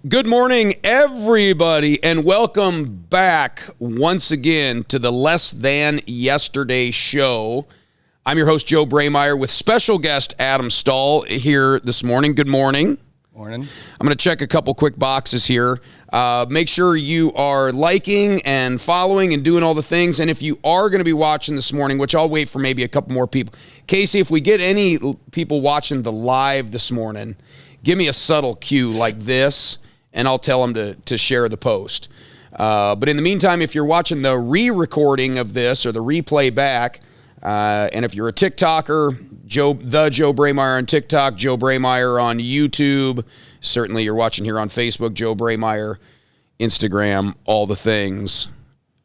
Good morning, everybody, and welcome back once again to the Less Than Yesterday show. I'm your host, Joe Braymeyer, with special guest Adam Stoll here this morning. Good morning. Morning. I'm going to check a couple quick boxes here. Make sure you are liking and following and doing all the things. And if you are going to be watching this morning, which I'll wait for maybe a couple more people. Casey, if we get any people watching the live this morning, give me a subtle cue like this, and I'll tell them to share the post. But in the meantime, if you're watching the re-recording of this or the replay back, and if you're a TikToker, Joe Braymeyer on TikTok, Joe Braymeyer on YouTube. Certainly you're watching here on Facebook, Joe Braymeyer, Instagram, all the things.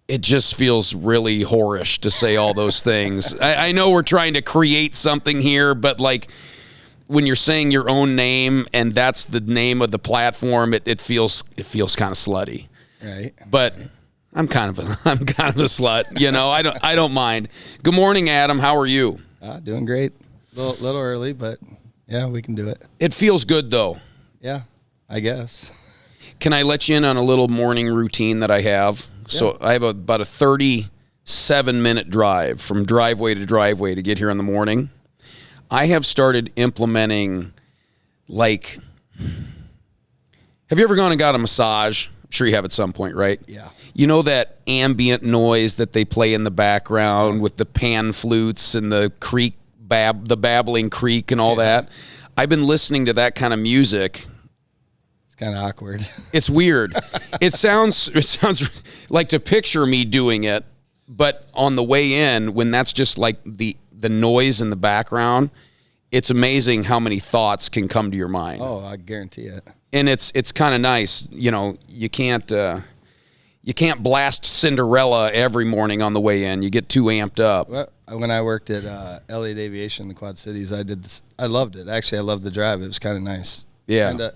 It just feels really whorish to say all those things. I know we're trying to create something here, but like when you're saying your own name and that's the name of the platform, it feels kind of slutty. Right. But I'm kind of a slut, you know. I don't mind. Good morning, Adam. How are you? Doing great. Little early, but yeah, we can do it. It feels good though. Yeah, I guess. Can I let you in on a little morning routine that I have? Yeah. So I have about a 37-minute drive from driveway to driveway to get here in the morning. I have started implementing, like, have you ever gone and got a massage? I'm sure you have at some point, right? Yeah. You know that ambient noise that they play in the background with the pan flutes and the creek, the babbling creek and all that? I've been listening to that kind of music. It's kind of awkward. It's weird. It sounds like to picture me doing it, but on the way in, when that's just like the noise in the background, it's amazing how many thoughts can come to your mind. Oh, I guarantee it. And it's kind of nice. You know, you can't blast Cinderella every morning on the way in. You get too amped up. Well, when I worked at Elliott Aviation in the Quad Cities, I loved it. Actually, I loved the drive. It was kind of nice. Yeah. And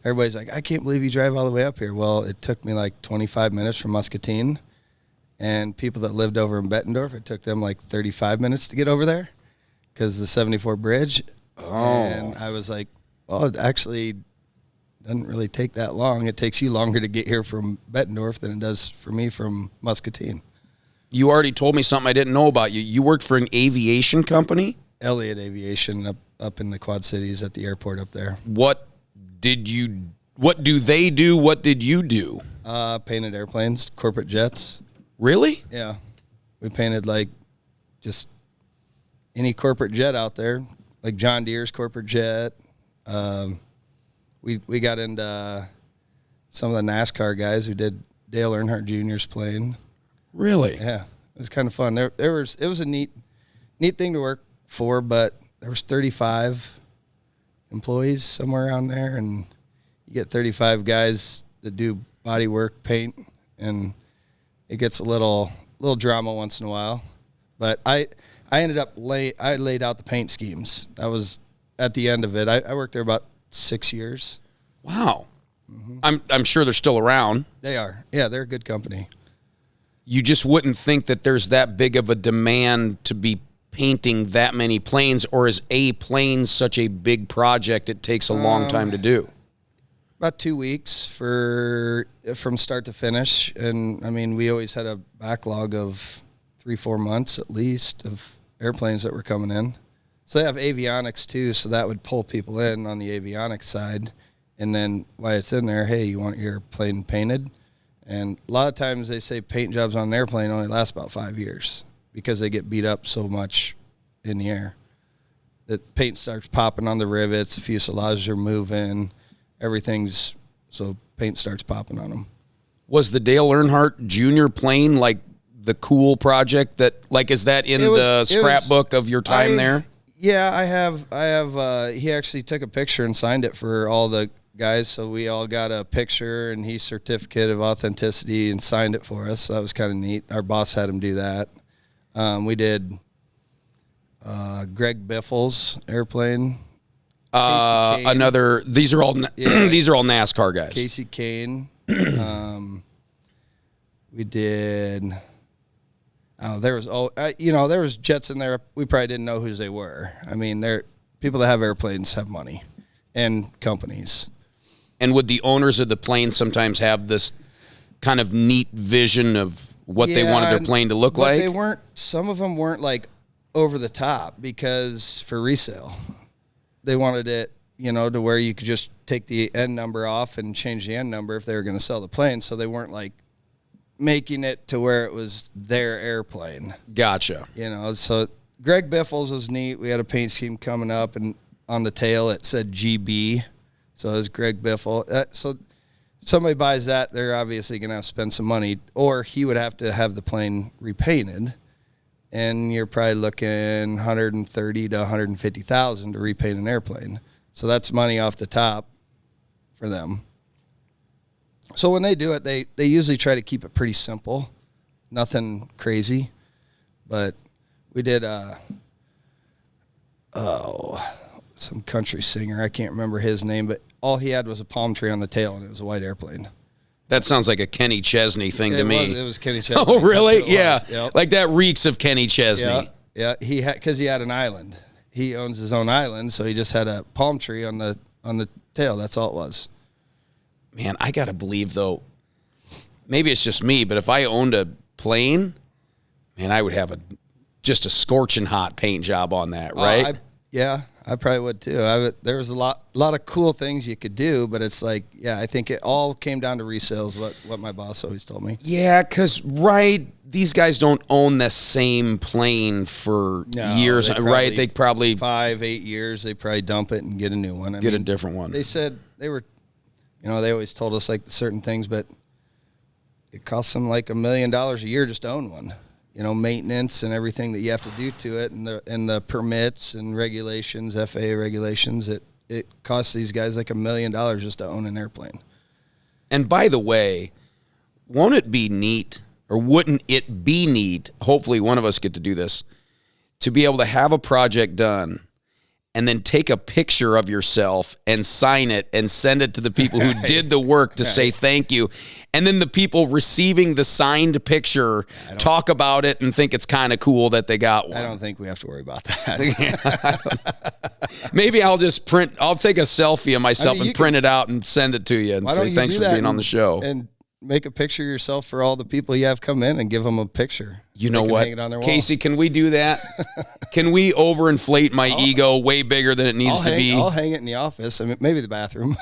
everybody's like, I can't believe you drive all the way up here. Well, it took me like 25 minutes from Muscatine. And people that lived over in Bettendorf, it took them like 35 minutes to get over there because the 74 bridge. Oh. And I was like, well, it actually doesn't really take that long. It takes you longer to get here from Bettendorf than it does for me from Muscatine. You already told me something I didn't know about you. You worked for an aviation company? Elliott Aviation up in the Quad Cities at the airport up there. What do they do? What did you do? Painted airplanes, corporate jets. Really? Yeah. We painted like just any corporate jet out there, like John Deere's corporate jet. We got into some of the NASCAR guys who did Dale Earnhardt Jr.'s plane. Really? Yeah. It was kind of fun. It was a neat thing to work for, but there was 35 employees somewhere around there, and you get 35 guys that do body work, paint, and it gets a little drama once in a while. But I ended up I laid out the paint schemes. That was at the end of it. I worked there about 6 years. Wow. Mm-hmm. I'm sure they're still around. They are. Yeah, they're a good company. You just wouldn't think that there's that big of a demand to be painting that many planes, or is a plane such a big project it takes a long time to do? About 2 weeks from start to finish. And I mean, we always had a backlog of 3-4 months at least of airplanes that were coming in. So they have avionics too, so that would pull people in on the avionics side. And then while it's in there, hey, you want your plane painted? And a lot of times they say paint jobs on an airplane only last about 5 years because they get beat up so much in the air. The paint starts popping on the rivets, the fuselages are moving, so paint starts popping on them. Was the Dale Earnhardt Jr. plane like the cool project that, like, is that in the scrapbook of your time there? Yeah, I have. He actually took a picture and signed it for all the guys, so we all got a picture and he certificate of authenticity and signed it for us. So that was kind of neat. Our boss had him do that. We did Greg Biffle's airplane. These are all these are all NASCAR guys. Casey Kane. We did. There was jets in there. We probably didn't know who they were. I mean, people that have airplanes have money, and companies. And would the owners of the plane sometimes have this kind of neat vision of what they wanted their plane to look like? Some of them weren't like over the top because for resale, they wanted it, to where you could just take the end number off and change the end number if they were going to sell the plane. So they weren't like making it to where it was their airplane. Gotcha. So Greg Biffles was neat. We had a paint scheme coming up, and on the tail it said GB. So it was Greg Biffle. So somebody buys that, they're obviously going to have to spend some money, or he would have to have the plane repainted. And you're probably looking 130 to 150,000 to repaint an airplane. So that's money off the top for them. So when they do it, they usually try to keep it pretty simple, nothing crazy. But we did some country singer, I can't remember his name, but all he had was a palm tree on the tail, and it was a white airplane. That sounds like a Kenny Chesney thing to me. It was Kenny Chesney. Oh, really? Yeah. Yep. Like that reeks of Kenny Chesney. Yeah. Because he had an island. He owns his own island, so he just had a palm tree on the tail. That's all it was. Man, I got to believe, though, maybe it's just me, but if I owned a plane, man, I would have just a scorching hot paint job on that, right? I probably would too. There was a lot of cool things you could do, but it's like, I think it all came down to resales, what my boss always told me. Yeah, because, these guys don't own the same plane for years, right? They probably 5-8 years, they probably dump it and get a new one. A different one. They said they were, they always told us like certain things, but it costs them like $1 million a year just to own one. Maintenance and everything that you have to do to it, and the permits and regulations, FAA regulations. It costs these guys like $1 million just to own an airplane. And by the way, won't it be neat, or wouldn't it be neat? Hopefully, one of us get to do this, to be able to have a project done, and then take a picture of yourself and sign it and send it to the people who did the work to say thank you. And then the people receiving the signed picture talk about it and think it's kind of cool that they got one. I don't think we have to worry about that. Maybe I'll take a selfie of myself and print it out and send it to you and say thanks for being on the show. And make a picture of yourself for all the people you have come in and give them a picture. You know what, Casey, can we do that? Can we overinflate my ego way bigger than it needs to be? I'll hang it in the office. I mean, maybe the bathroom.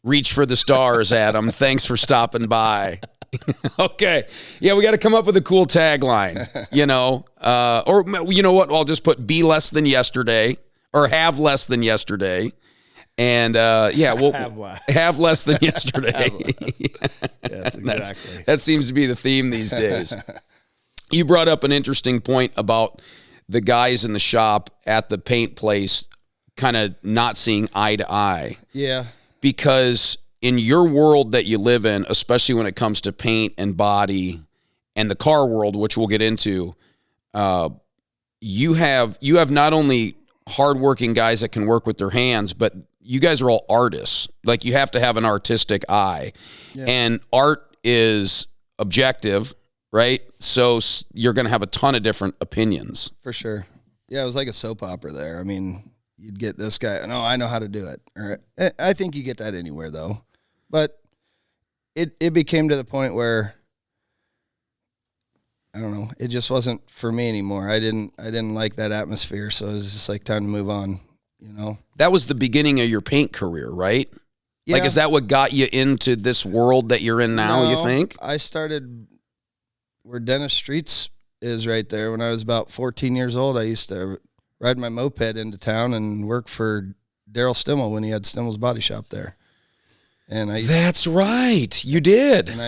Reach for the stars, Adam. Thanks for stopping by. Okay. Yeah, we got to come up with a cool tagline, or you know what? I'll just put be less than yesterday, or have less than yesterday. And we'll have less than yesterday. Yes, exactly. That seems to be the theme these days. You brought up an interesting point about the guys in the shop at the paint place kind of not seeing eye to eye. Yeah. Because in your world that you live in, especially when it comes to paint and body and the car world, which we'll get into, you have not only hardworking guys that can work with their hands, but you guys are all artists. Like, you have to have an artistic eye. Yeah. And art is objective, right? So you're going to have a ton of different opinions. For sure. Yeah, it was like a soap opera there. I mean, you'd get this guy, no, I know how to do it. Or, I think you get that anywhere, though. But it became to the point where, I don't know, it just wasn't for me anymore. I didn't like that atmosphere, so it was just like time to move on, That was the beginning of your paint career, right? Yeah. Like, is that what got you into this world that you're in now, you think? I started where Dennis Streets is right there. When I was about 14 years old, I used to ride my moped into town and work for Daryl Stimmel when he had Stimmel's Body Shop there. And that's right, you did. And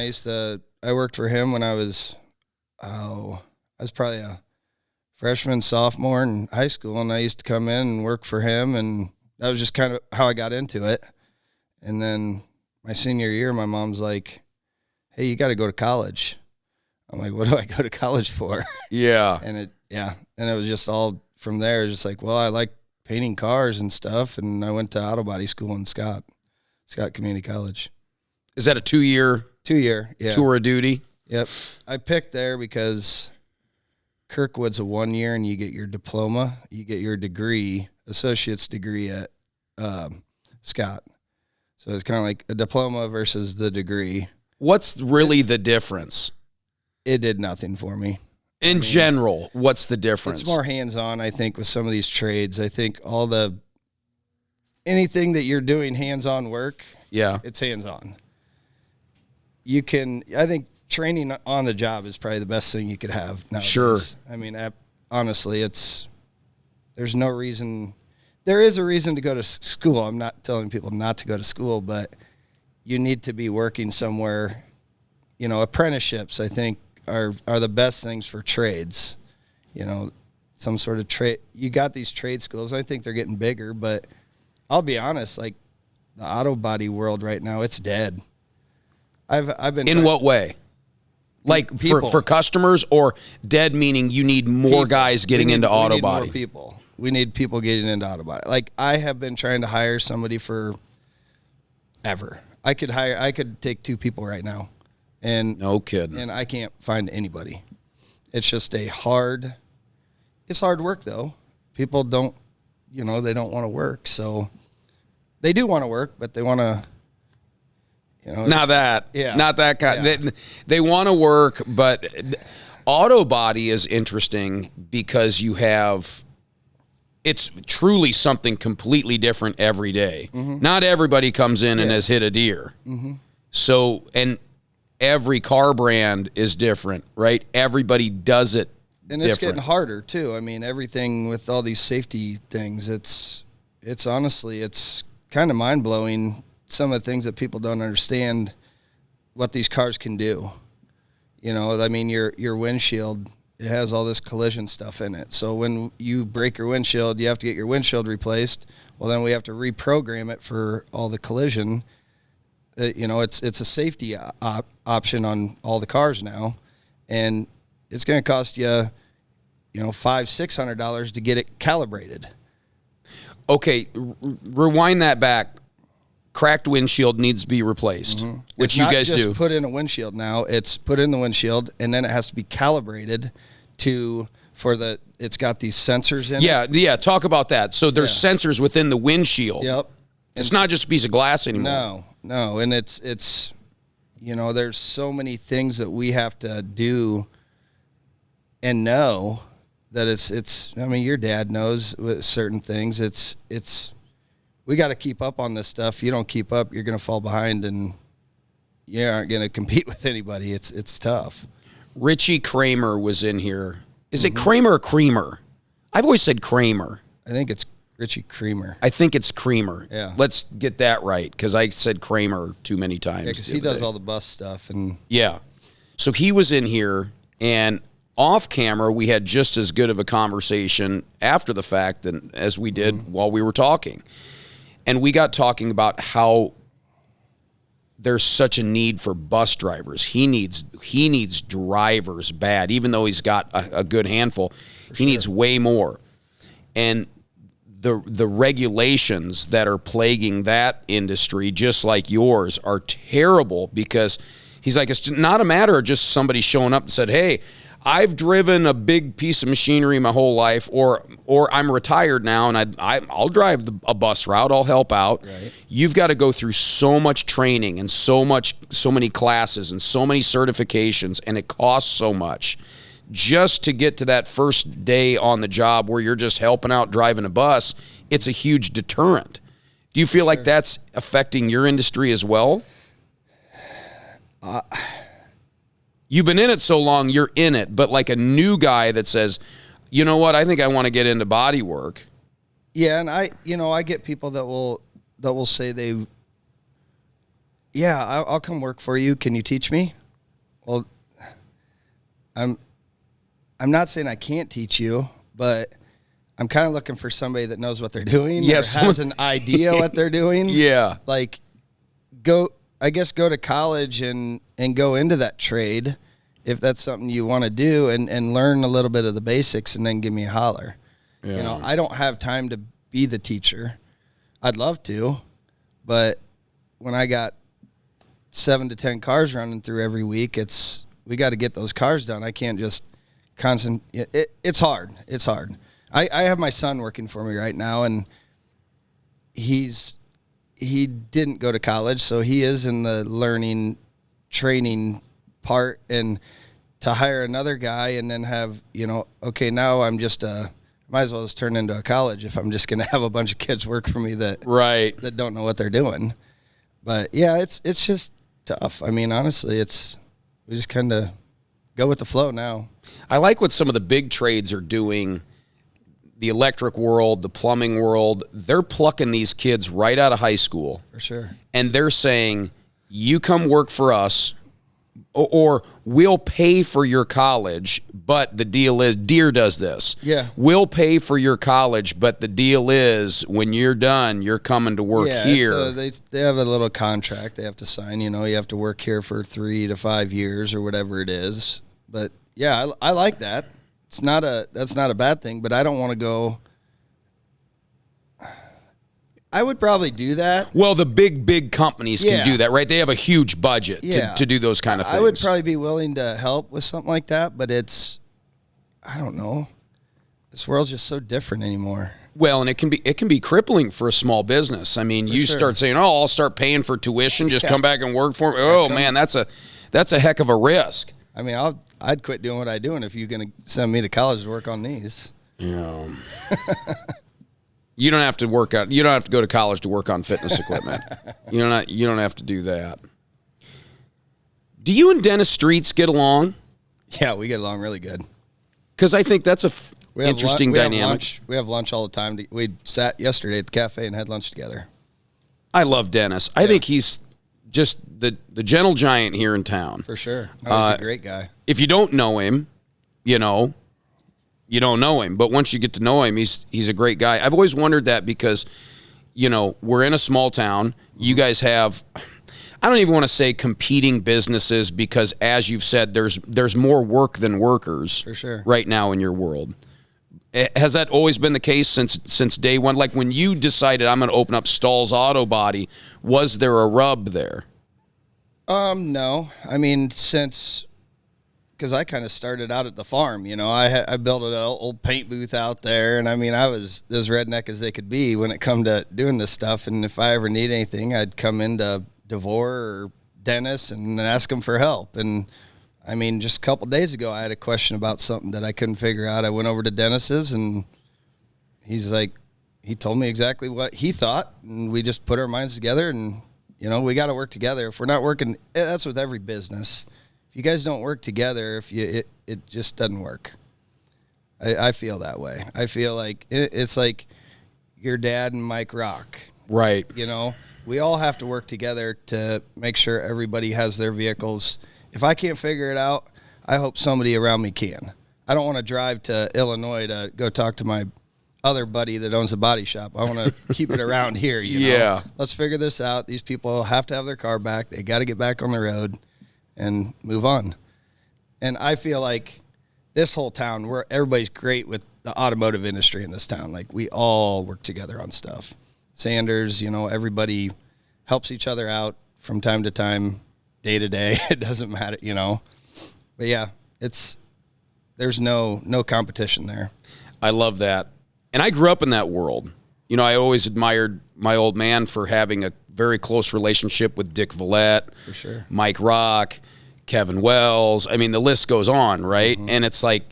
I worked for him when I was probably a freshman, sophomore in high school, and I used to come in and work for him, and that was just kind of how I got into it. And then my senior year, my mom's like, hey, you got to go to college. I'm like, what do I go to college for? Yeah. And it was just all from there. Just like, well, I like painting cars and stuff, and I went to auto body school in Scott Community College. Is that a 2-year? 2-year, yeah. Tour of duty? Yep. I picked there because Kirkwood's a 1 year, and you get your diploma, you get your degree, associate's degree at Scott. So it's kind of like a diploma versus the degree. What's really the difference? It did nothing for me. In general, what's the difference? It's more hands-on, I think, with some of these trades. I think anything that you're doing hands-on work, it's hands-on. I think training on the job is probably the best thing you could have nowadays. Sure. I mean, honestly, there's no reason. There is a reason to go to school. I'm not telling people not to go to school, but you need to be working somewhere. You know, apprenticeships, I think, are the best things for trades. You know, some sort of trade. You got these trade schools. I think they're getting bigger, but I'll be honest, like the auto body world right now, it's dead. I've been in what way? Like for customers, or dead meaning you need more guys getting into auto body? More people. We need people getting into auto body. Like I have been trying to hire somebody for ever. I could take 2 people right now. And no kidding. And I can't find anybody. It's just hard work though. People don't, they don't want to work. So they do want to work, but they want to, not that kind. Yeah. They want to work, but auto body is interesting because it's truly something completely different every day. Mm-hmm. Not everybody comes in and has hit a deer. Mm-hmm. So, and every car brand is different, right? Everybody does it and it's getting harder too. I mean, everything with all these safety things, it's honestly, it's kind of mind-blowing, some of the things that people don't understand what these cars can do. I mean, your windshield, it has all this collision stuff in it. So when you break your windshield, you have to get your windshield replaced. Well, then we have to reprogram it for all the collision. It's a safety option on all the cars now, and it's going to cost you, $500-$600 to get it calibrated. Okay, rewind that back. Cracked windshield needs to be replaced, which you guys do. It's not just put in a windshield now. It's put in the windshield, and then it has to be calibrated it's got these sensors in it. Yeah, talk about that. So there's sensors within the windshield. Yep. It's not just a piece of glass anymore. No, and it's there's so many things that we have to do and know that it's. I mean, your dad knows with certain things. We got to keep up on this stuff. If you don't keep up, you're going to fall behind, and you aren't going to compete with anybody. It's tough. Richie Kramer was in here. Is it Kramer or Creamer? I've always said Kramer. I think it's Richie Creamer. I think it's Creamer. Yeah. Let's get that right, because I said Kramer too many times. Yeah, because he does all the bus stuff. Yeah. So he was in here, and off camera, we had just as good of a conversation after the fact as we did while we were talking. And we got talking about how there's such a need for bus drivers. He needs drivers bad, even though he's got a good handful. He needs way more. And the regulations that are plaguing that industry, just like yours, are terrible, because he's like, it's not a matter of just somebody showing up and said, hey, I've driven a big piece of machinery my whole life, or I'm retired now and I'll drive a bus route. I'll help out. Right. You've got to go through so much training and so many classes and so many certifications, and it costs so much just to get to that first day on the job where you're just helping out driving a bus. It's a huge deterrent. Do you feel like that's affecting your industry as well? You've been in it so long, you're in it. But like a new guy that says, you know what, I think I want to get into body work. Yeah, and I get people that will say I'll come work for you. Can you teach me? Well, I'm not saying I can't teach you, but I'm kind of looking for somebody that knows what they're doing. Yes, or has an idea what they're doing. Yeah, like go to college and go into that trade if that's something you want to do, and learn a little bit of the basics, and then give me a holler. Yeah. I don't have time to be the teacher. I'd love to, but when I got 7 to 10 cars running through every week, we got to get those cars done. I can't just it's hard. It's hard. I have my son working for me right now, and he's he didn't go to college, so he is in the learning, training part. And to hire another guy and then have, okay, now I'm just might as well just turn into a college if I'm just going to have a bunch of kids work for me that don't know what they're doing. But yeah, it's just tough. I mean, honestly, we just kind of go with the flow now. I like what some of the big trades are doing. The electric world, the plumbing world, they're plucking these kids right out of high school. For sure. And they're saying, you come work for us, or we'll pay for your college, but the deal is, Deere does this. Yeah. We'll pay for your college, but the deal is, when you're done, you're coming to work here. They have a little contract they have to sign. You have to work here for 3 to 5 years or whatever it is. But yeah, I like that. That's not a bad thing, but I don't want to go. I would probably do that. Well, the big companies can do that, right? They have a huge budget to do those kind of things. I would probably be willing to help with something like that, but I don't know. This world's just so different anymore. Well, and it can be crippling for a small business. I mean, start saying, "Oh, I'll start paying for tuition, just come back and work for me." Oh man, that's a heck of a risk. I mean, I'd quit doing what I do, and if you're going to send me to college to work on these. Yeah. You don't have to work out. You don't have to go to college to work on fitness equipment. You don't have to do that. Do you and Dennis Streets get along? Yeah, we get along really good. Because I think that's interesting dynamic. We have lunch all the time. We sat yesterday at the cafe and had lunch together. I love Dennis. I think he's just the gentle giant here in town. For sure. He's a great guy. If you don't know him, you don't know him. But once you get to know him, he's a great guy. I've always wondered that because, we're in a small town. You guys have, I don't even want to say competing businesses because, as you've said, there's more work than workers. For sure. Right now in your world. Has that always been the case since day one? Like when you decided I'm going to open up Stoll's Auto Body, was there a rub there? No. I mean, because I kind of started out at the farm, I built an old paint booth out there, and I mean, I was as redneck as they could be when it come to doing this stuff. And if I ever need anything, I'd come into DeVore or Dennis and ask them for help. And I mean, just a couple of days ago, I had a question about something that I couldn't figure out. I went over to Dennis's, and he's like, he told me exactly what he thought, and we just put our minds together, and we got to work together. If we're not working, that's with every business. If you guys don't work together, it just doesn't work. I feel that way. I feel like it's like your dad and Mike Rock. Right. We all have to work together to make sure everybody has their vehicles. If I can't figure it out, I hope somebody around me can. I don't want to drive to Illinois to go talk to my other buddy that owns a body shop. I want to keep it around here. Yeah. Let's figure this out. These people have to have their car back. They got to get back on the road and move on. And I feel like this whole town, everybody's great with the automotive industry in this town. Like, we all work together on stuff. Sanders, everybody helps each other out from time to time, day to day. It doesn't matter, But yeah, there's no competition there. I love that. And I grew up in that world. I always admired my old man for having a very close relationship with Dick Villette, for sure, Mike Rock, Kevin Wells. I mean, the list goes on, right? Mm-hmm. And it's like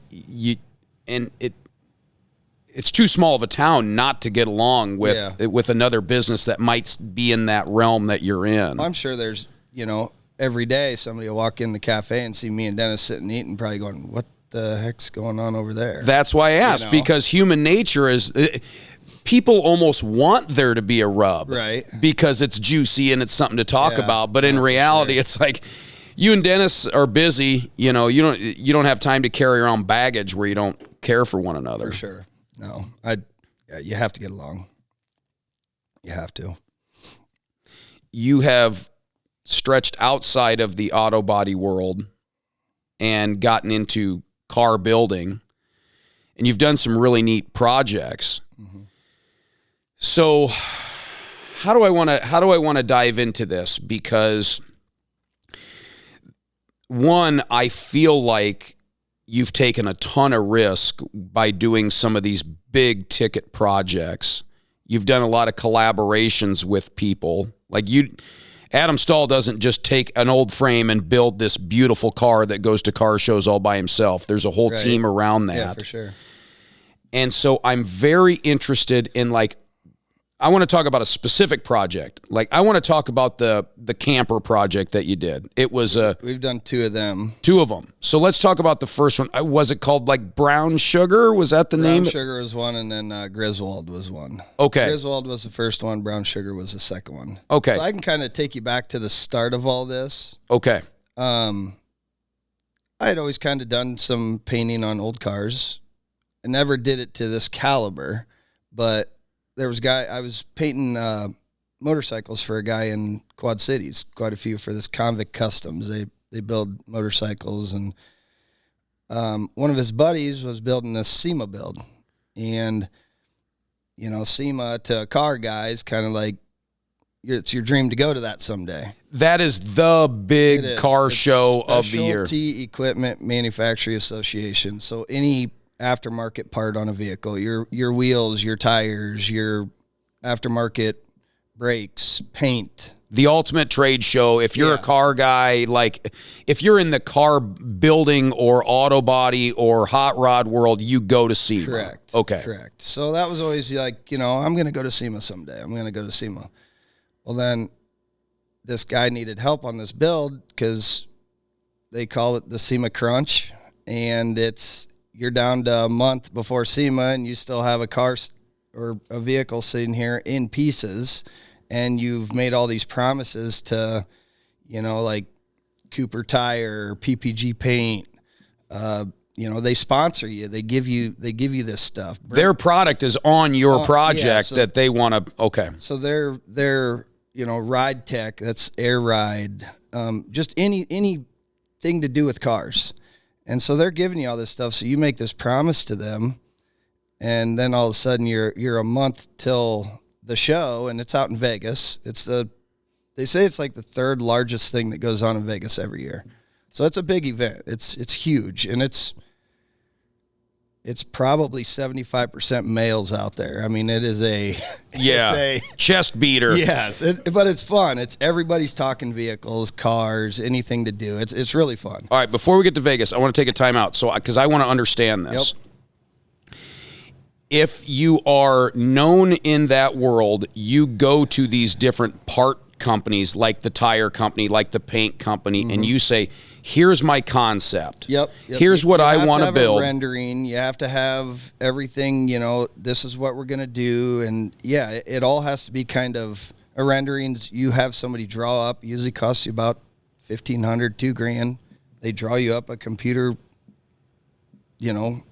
it's too small of a town not to get along with another business that might be in that realm that you're in. I'm sure there's, every day somebody will walk in the cafe and see me and Dennis sitting eating, probably going, "What the heck's going on over there?" That's why I asked, because human nature is people almost want there to be a rub, right? Because it's juicy and it's something to talk about. But in reality, it's like you and Dennis are busy. You don't have time to carry around baggage where you don't care for one another. For sure. No, you have to get along. You have to. You have stretched outside of the auto body world and gotten into car building, and you've done some really neat projects. Mm-hmm. So how do I want to dive into this? Because one, I feel like you've taken a ton of risk by doing some of these big ticket projects. You've done a lot of collaborations with people. Like Adam Stoll doesn't just take an old frame and build this beautiful car that goes to car shows all by himself. There's a whole team around that. Yeah, for sure. And so I'm very interested in, like, I want to talk about a specific project. Like, I want to talk about the camper project that you did. It was we've done 2 of them. 2 of them. So let's talk about the first one. Was it called like Brown Sugar? Was that the name? Brown Sugar was one, and then Griswold was one. Okay. Griswold was the first one. Brown Sugar was the second one. Okay. So I can kind of take you back to the start of all this. Okay. I had always kind of done some painting on old cars. I never did it to this caliber, but there was a guy, I was painting motorcycles for a guy in Quad Cities, quite a few, for this Convict Customs. They build motorcycles, and one of his buddies was building this SEMA build. And, you know, SEMA to a car guy is kind of like, it's your dream to go to that someday. That is the big car show of the year. Specialty Equipment Manufacturing Association. So any aftermarket part on a vehicle, your wheels, your tires, your aftermarket brakes, paint. The ultimate trade show. If you're a car guy, like if you're in the car building or auto body or hot rod world, you go to SEMA. Correct. Okay. Correct. So that was always like, you know, I'm going to go to SEMA someday. I'm going to go to SEMA. Well, then this guy needed help on this build because they call it the SEMA crunch, and you're down to a month before SEMA, and you still have a car or a vehicle sitting here in pieces, and you've made all these promises to, you know, like Cooper Tire, PPG Paint. You know, they sponsor you. They give you this stuff. Their product is on your project that they want to. Okay. So they're you know, Ride Tech. That's Air Ride. Just anything to do with cars. And so they're giving you all this stuff. So you make this promise to them, and then all of a sudden you're a month till the show, and it's out in Vegas. They say it's like the 3rd largest thing that goes on in Vegas every year. So it's a big event. It's huge, and it's probably 75% males out there. I mean, it is it's a chest beater. Yes, but it's fun. It's everybody's talking vehicles, cars, anything to do. It's really fun. All right, before we get to Vegas, I want to take a time out, so because I want to understand this. Yep. If you are known in that world, you go to these different part companies, like the tire company, like the paint company, and you say, here's my concept. Yep. Here's what I want to build. Rendering. You have to have everything, you know, this is what we're going to do. And yeah, it all has to be kind of a renderings. You have somebody draw up, usually costs you about $1,500, $2,000. They draw you up a computer, you know,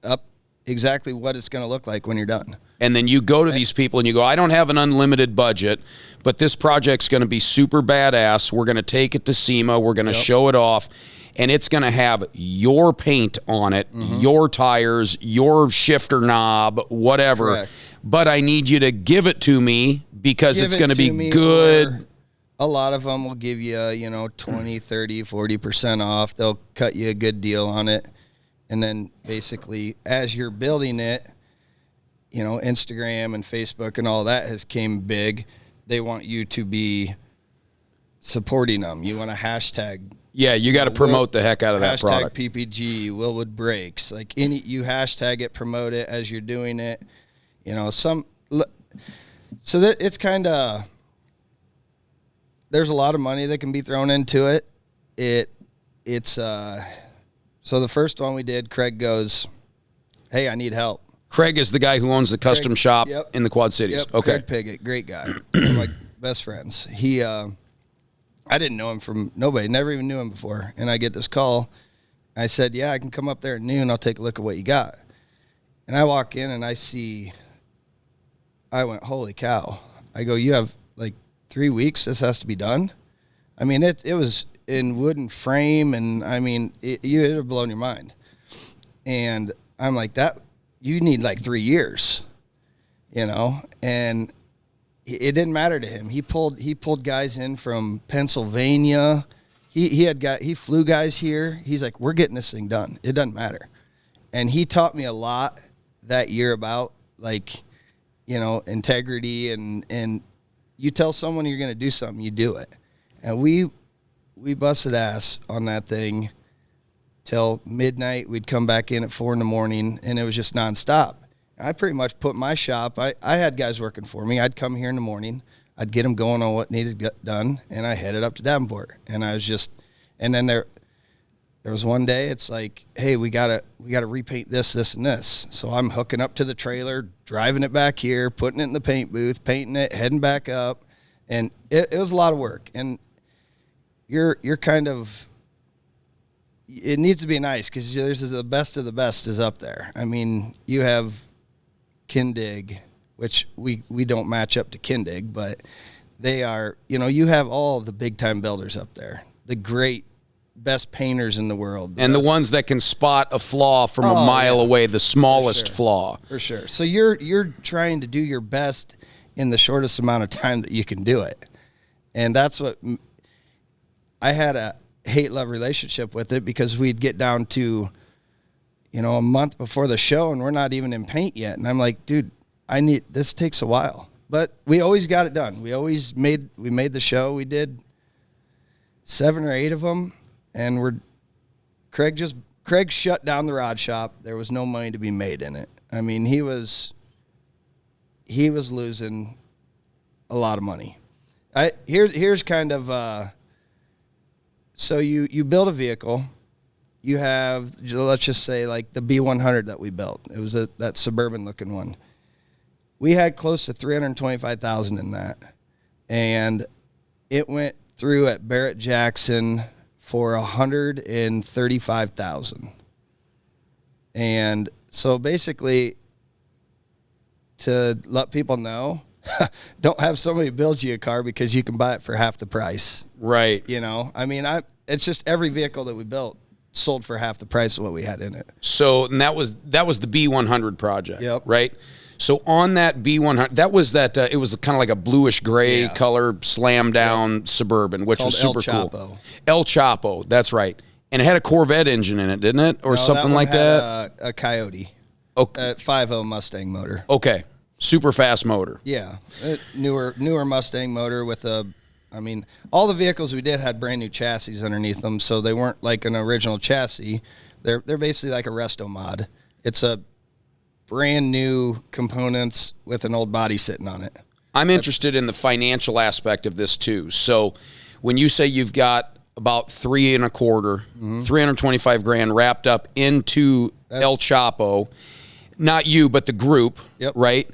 up exactly what it's going to look like when you're done. And then you go to these people and you go, I don't have an unlimited budget, but this project's going to be super badass. We're going to take it to SEMA. We're going to show it off. And it's going to have your paint on it, your tires, your shifter knob, whatever. Correct. But I need you to give it to me because it's going to be good. A lot of them will give you, you know, 20, 30, 40% off. They'll cut you a good deal on it. And then basically, as you're building it, you know, Instagram and Facebook and all that has came big. They want you to be supporting them. You want to hashtag. Yeah, you got to promote the heck out of that product. Hashtag PPG, Willwood Brakes. Like you hashtag it, promote it as you're doing it. You know, so that it's kind of, there's a lot of money that can be thrown into it. So the first one we did, Craig goes, hey, I need help. Craig is the guy who owns the custom shop in the Quad Cities. Yep, okay. Craig Piggott, great guy. One of my best friends. He, I didn't know him from nobody, never even knew him before. And I get this call. I said, yeah, I can come up there at noon. I'll take a look at what you got. And I walk in and I went, holy cow. I go, you have like 3 weeks. This has to be done. I mean, it was in wooden frame, and I mean, it would have blown your mind. And I'm like, that, you need like 3 years, you know? And it didn't matter to him. He pulled guys in from Pennsylvania. He flew guys here. He's like, we're getting this thing done. It doesn't matter. And he taught me a lot that year about, like, integrity, and you tell someone you're going to do something, you do it. And we busted ass on that thing till midnight. We'd come back in at 4 a.m, and it was just nonstop. I pretty much put my shop. I had guys working for me. I'd come here in the morning. I'd get them going on what needed done, and I headed up to Davenport. And I was just, and then there was one day it's like, hey, we gotta repaint this, and this. So I'm hooking up to the trailer, driving it back here, putting it in the paint booth, painting it, heading back up, and it was a lot of work. And you're kind of, it needs to be nice because there's the best of the best is up there. I mean, you have Kindig, which we don't match up to Kindig, but they are, you have all the big time builders up there, the great best painters in the world. And the ones that can spot a flaw from a mile away, the smallest flaw. For sure. So you're trying to do your best in the shortest amount of time that you can do it. And that's what I had a hate-love relationship with it, because we'd get down to, a month before the show and we're not even in paint yet. And I'm like, dude, this takes a while, but we always got it done. We made the show. We did 7 or 8 of them, and Craig shut down the rod shop. There was no money to be made in it. I mean, he was losing a lot of money. Here's kind of, so you build a vehicle. You have, let's just say, like the B100 that we built. It was that suburban looking one. We had close to $325,000 in that, and it went through at Barrett Jackson for $135,000. And so basically, to let people know, don't have somebody build you a car because you can buy it for half the price. Right. I mean, it's just every vehicle that we built sold for half the price of what we had in it. So, and that was the B100 project. Yep. Right. So on that B100, it was kind of like a bluish gray color slam down Suburban, which was super cool. El Chapo, that's right. And it had a Corvette engine in it, didn't it? Or something like that? A Coyote. Okay. 5.0 Mustang motor. Okay. Super fast motor. Yeah. Newer Mustang motor with all the vehicles we did had brand new chassis underneath them, so they weren't like an original chassis. They're basically like a resto mod. It's a brand new components with an old body sitting on it. I'm interested in the financial aspect of this too. So when you say you've got about 3 1/4, $325,000 wrapped up into El Chapo, not you, but the group, right?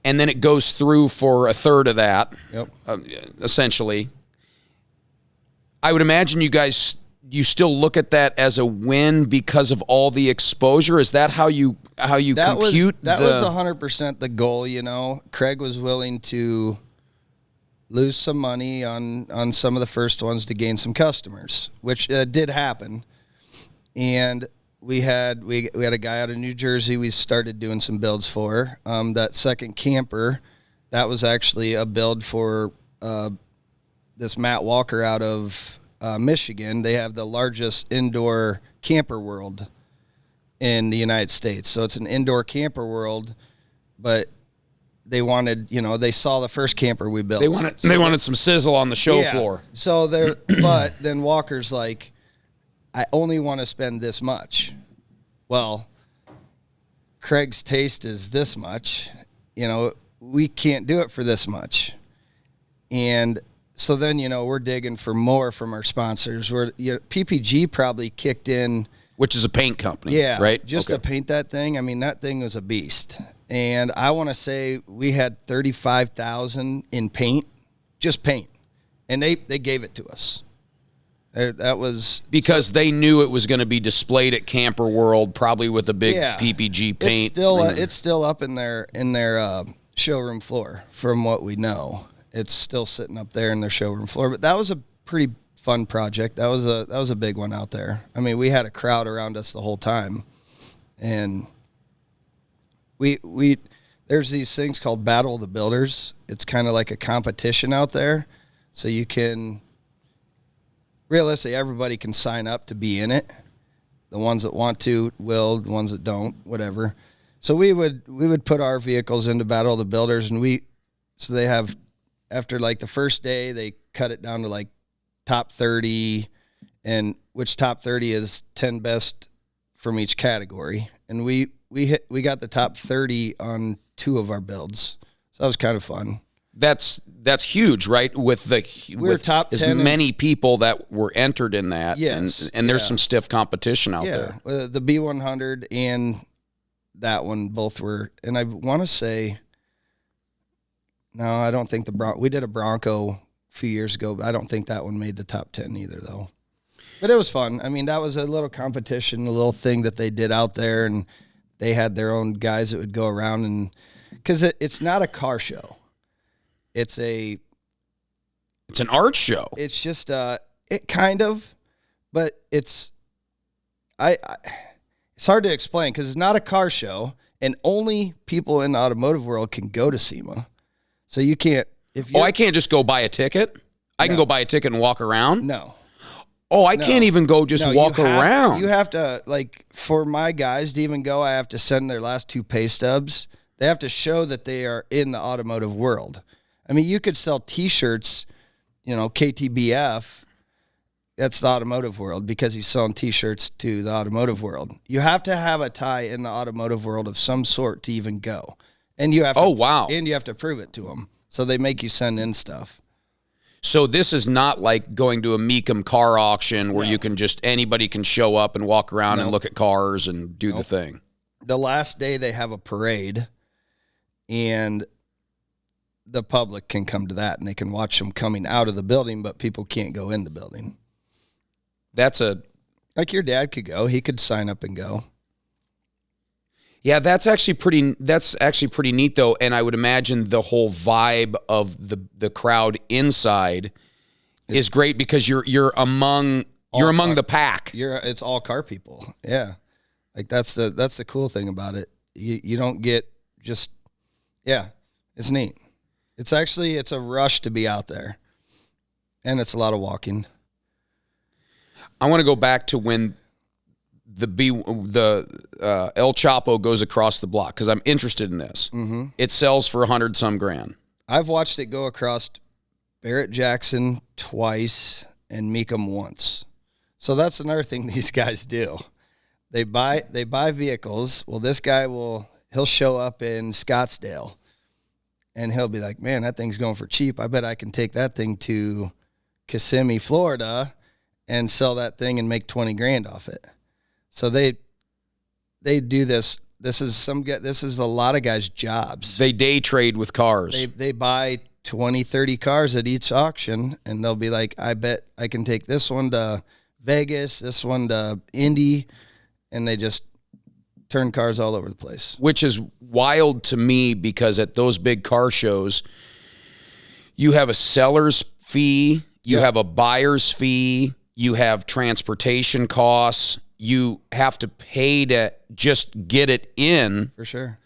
And then it goes through for a third of that, essentially. I would imagine you still look at that as a win because of all the exposure. Is that how you compute? That was 100% the goal. Craig was willing to lose some money on some of the first ones to gain some customers, which did happen. And we had a guy out of New Jersey we started doing some builds for. That second camper, that was actually a build for this Matt Walker out of Michigan. They have the largest indoor camper world in the United States. So it's an indoor camper world, but they wanted, they saw the first camper we built. They wanted some sizzle on the show floor. So but then Walker's like, I only want to spend this much. Well, Craig's taste is this much. We can't do it for this much. And so then, we're digging for more from our sponsors. PPG probably kicked in. Which is a paint company, right? Just to paint that thing. I mean, that thing was a beast. And I want to say we had $35,000 in paint, just paint. And they gave it to us. That was because they knew it was going to be displayed at Camper World, probably with a big PPG paint. It's still up in their showroom floor, from what we know. It's still sitting up there in their showroom floor. But that was a pretty fun project. That was a big one out there. I mean, we had a crowd around us the whole time, and we there's these things called Battle of the Builders. It's kind of like a competition out there, so you can. Realistically, everybody can sign up to be in it. The ones that want to will, the ones that don't, whatever. So we would put our vehicles into Battle of the Builders, and so they have, after like the first day, they cut it down to like top 30, and which top 30 is 10 best from each category. And we got the top 30 on 2 of our builds. So that was kind of fun. That's huge, right? With top as 10 many people that were entered in that. Yes. And there's some stiff competition out there. The B100 and that one both were, and I want to say, no, I don't think we did a Bronco a few years ago, but I don't think that one made the top 10 either, though. But it was fun. I mean, that was a little competition, a little thing that they did out there, and they had their own guys that would go around, and because it's not a car show. It's an art show. It's just it kind of, but it's it's hard to explain because it's not a car show, and only people in the automotive world can go to SEMA. So you can't. I can't just go buy a ticket. I can go buy a ticket and walk around. No. Oh, I can't even go just walk around. You have to, like, for my guys to even go, I have to send their last 2 pay stubs. They have to show that they are in the automotive world. I mean, you could sell T-shirts, KTBF. That's the automotive world because he's selling T-shirts to the automotive world. You have to have a tie in the automotive world of some sort to even go. And you have to, and you have to prove it to them. So they make you send in stuff. So this is not like going to a Mecum car auction where anybody can show up and walk around and look at cars and do the thing. The last day they have a parade, and the public can come to that, and they can watch them coming out of the building, but people can't go in the building. Like your dad could go. He could sign up and go. Yeah, that's actually pretty neat though, and I would imagine the whole vibe of the crowd inside is great because you're among the pack. It's all car people. Yeah. Like that's the cool thing about it. You don't get just it's neat. It's a rush to be out there. And it's a lot of walking. I want to go back to when the El Chapo goes across the block because I'm interested in this. Mm-hmm. It sells for $100-some grand. I've watched it go across Barrett Jackson twice and Mecum once. So that's another thing these guys do. They buy vehicles. Well, this guy he'll show up in Scottsdale and he'll be like, man, that thing's going for cheap. I bet I can take that thing to Kissimmee, Florida and sell that thing and make 20 grand off it. So they do this. This is a lot of guys' jobs. They day trade with cars. They buy 20, 30 cars at each auction, and they'll be like, I bet I can take this one to Vegas, this one to Indy, and they just turn cars all over the place. Which is wild to me because at those big car shows, you have a seller's fee, you have a buyer's fee, you have transportation costs, you have to pay to just get it in. For sure.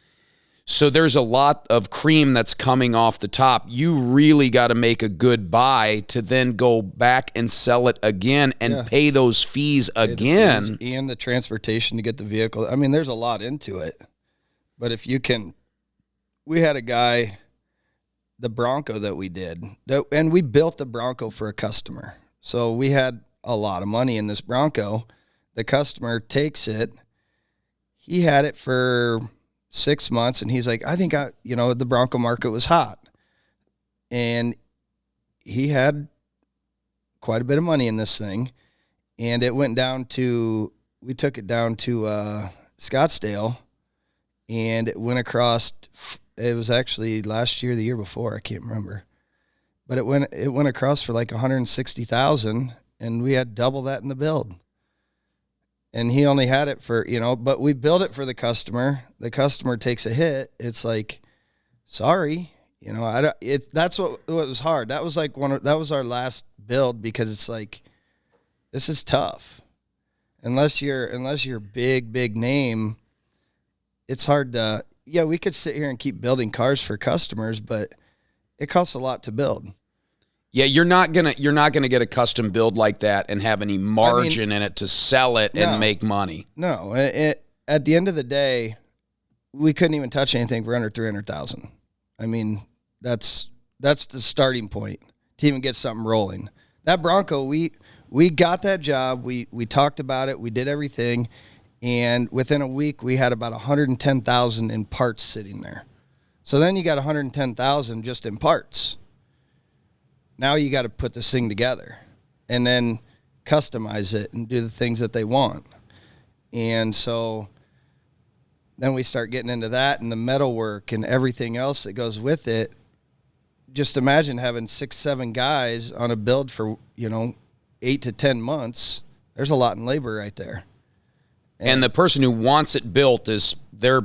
So there's a lot of cream that's coming off the top. You really got to make a good buy to then go back and sell it again and pay those fees again. And the transportation to get the vehicle. I mean, there's a lot into it. But if you can, we had a guy, the Bronco that we did, and we built the Bronco for a customer. So we had a lot of money in this Bronco. The customer takes it. He had it for 6 months, and he's like, I think the Bronco market was hot. And he had quite a bit of money in this thing. And it went down to, we took it down to Scottsdale, and it went across, it was actually last year, the year before, I can't remember. But it went across for like $160,000, and we had double that in the build. And he only had it for, but we built it for the customer. The customer takes a hit. It's like, sorry, that's what was hard. That was like that was our last build because it's like, this is tough. Unless you're big name, it's hard to, we could sit here and keep building cars for customers, but it costs a lot to build. Yeah, you're not gonna get a custom build like that and have any margin in it to sell it and make money. No, at the end of the day, we couldn't even touch anything for under 300,000. I mean, that's the starting point to even get something rolling. That Bronco, we got that job. We talked about it. We did everything. And within a week, we had about 110,000 in parts sitting there. So then you got 110,000 just in parts. Now you got to put this thing together and then customize it and do the things that they want. And so then we start getting into that and the metal work and everything else that goes with it. Just imagine having 6-7 guys on a build for, 8 to 10 months. There's a lot in labor right there. And the person who wants it built is they're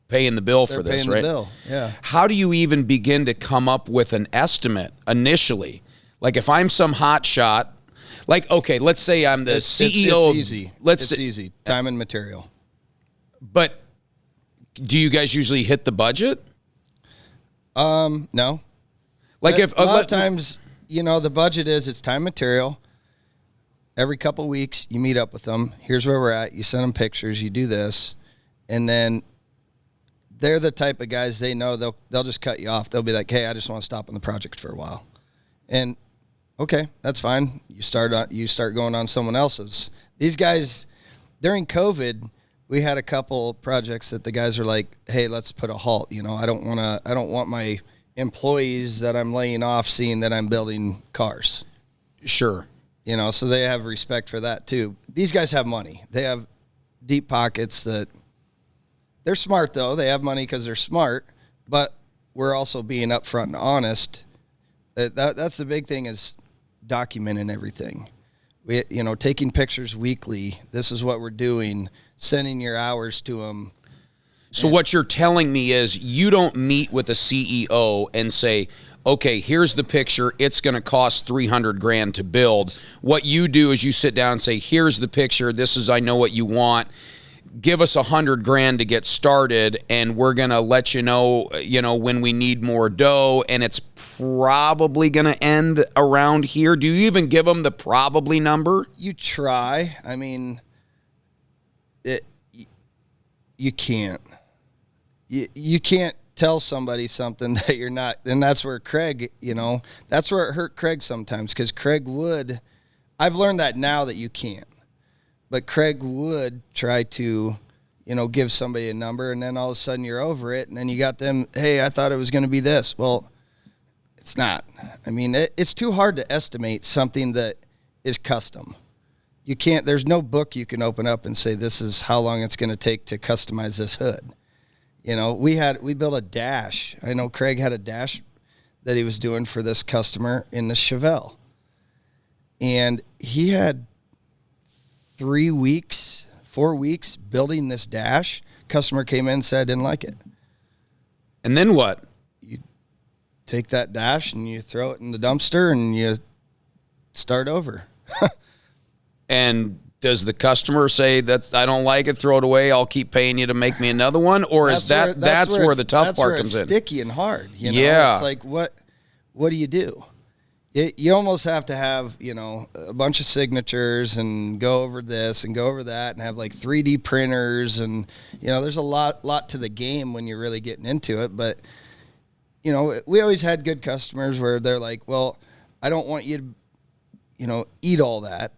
paying the bill for this, right? The bill. Yeah. How do you even begin to come up with an estimate initially? Like if I'm some hot shot, like okay, let's say I'm the CEO. It's easy. It's easy. Time and material. But do you guys usually hit the budget? No. Like if a lot of times, the budget is it's time material. Every couple of weeks, you meet up with them. Here's where we're at. You send them pictures. You do this, and then they're the type of guys they know they'll just cut you off. They'll be like, "Hey, I just want to stop on the project for a while," and okay, that's fine. You start going on someone else's. These guys during COVID, we had a couple projects that the guys were like, "Hey, let's put a halt." I don't want my employees that I'm laying off seeing that I'm building cars. Sure. So they have respect for that too. These guys have money. They have deep pockets that they're smart though. They have money because they're smart, but we're also being upfront and honest. That's the big thing is documenting everything. We, taking pictures weekly. This is what we're doing. Sending your hours to them. So what you're telling me is you don't meet with a CEO and say, okay, here's the picture. It's going to cost $300,000 to build. What you do is you sit down and say, here's the picture. I know what you want. Give us $100,000 to get started, and we're going to let you know, when we need more dough, and it's probably going to end around here. Do you even give them the probably number? You try. I mean, you can't. You can't tell somebody something that you're not, and that's where Craig, that's where it hurt Craig sometimes, because Craig would, I've learned that now that you can't, but Craig would try to, give somebody a number, and then all of a sudden you're over it, and then you got them, hey, I thought it was going to be this. Well, it's not. I mean, it's too hard to estimate something that is custom. You can't, there's no book you can open up and say, this is how long it's going to take to customize this hood. We built a dash. I know Craig had a dash that he was doing for this customer in the Chevelle. And he had 4 weeks building this dash. Customer came in and said, I didn't like it. And then what? You take that dash and you throw it in the dumpster and you start over. And does the customer say that I don't like it, throw it away, I'll keep paying you to make me another one? Or that's where the tough part comes in? Sticky and hard. Yeah. It's like, what do you do? You almost have to have, a bunch of signatures and go over this and go over that and have like 3D printers. And, there's a lot to the game when you're really getting into it. But, we always had good customers where they're like, well, I don't want you to, eat all that.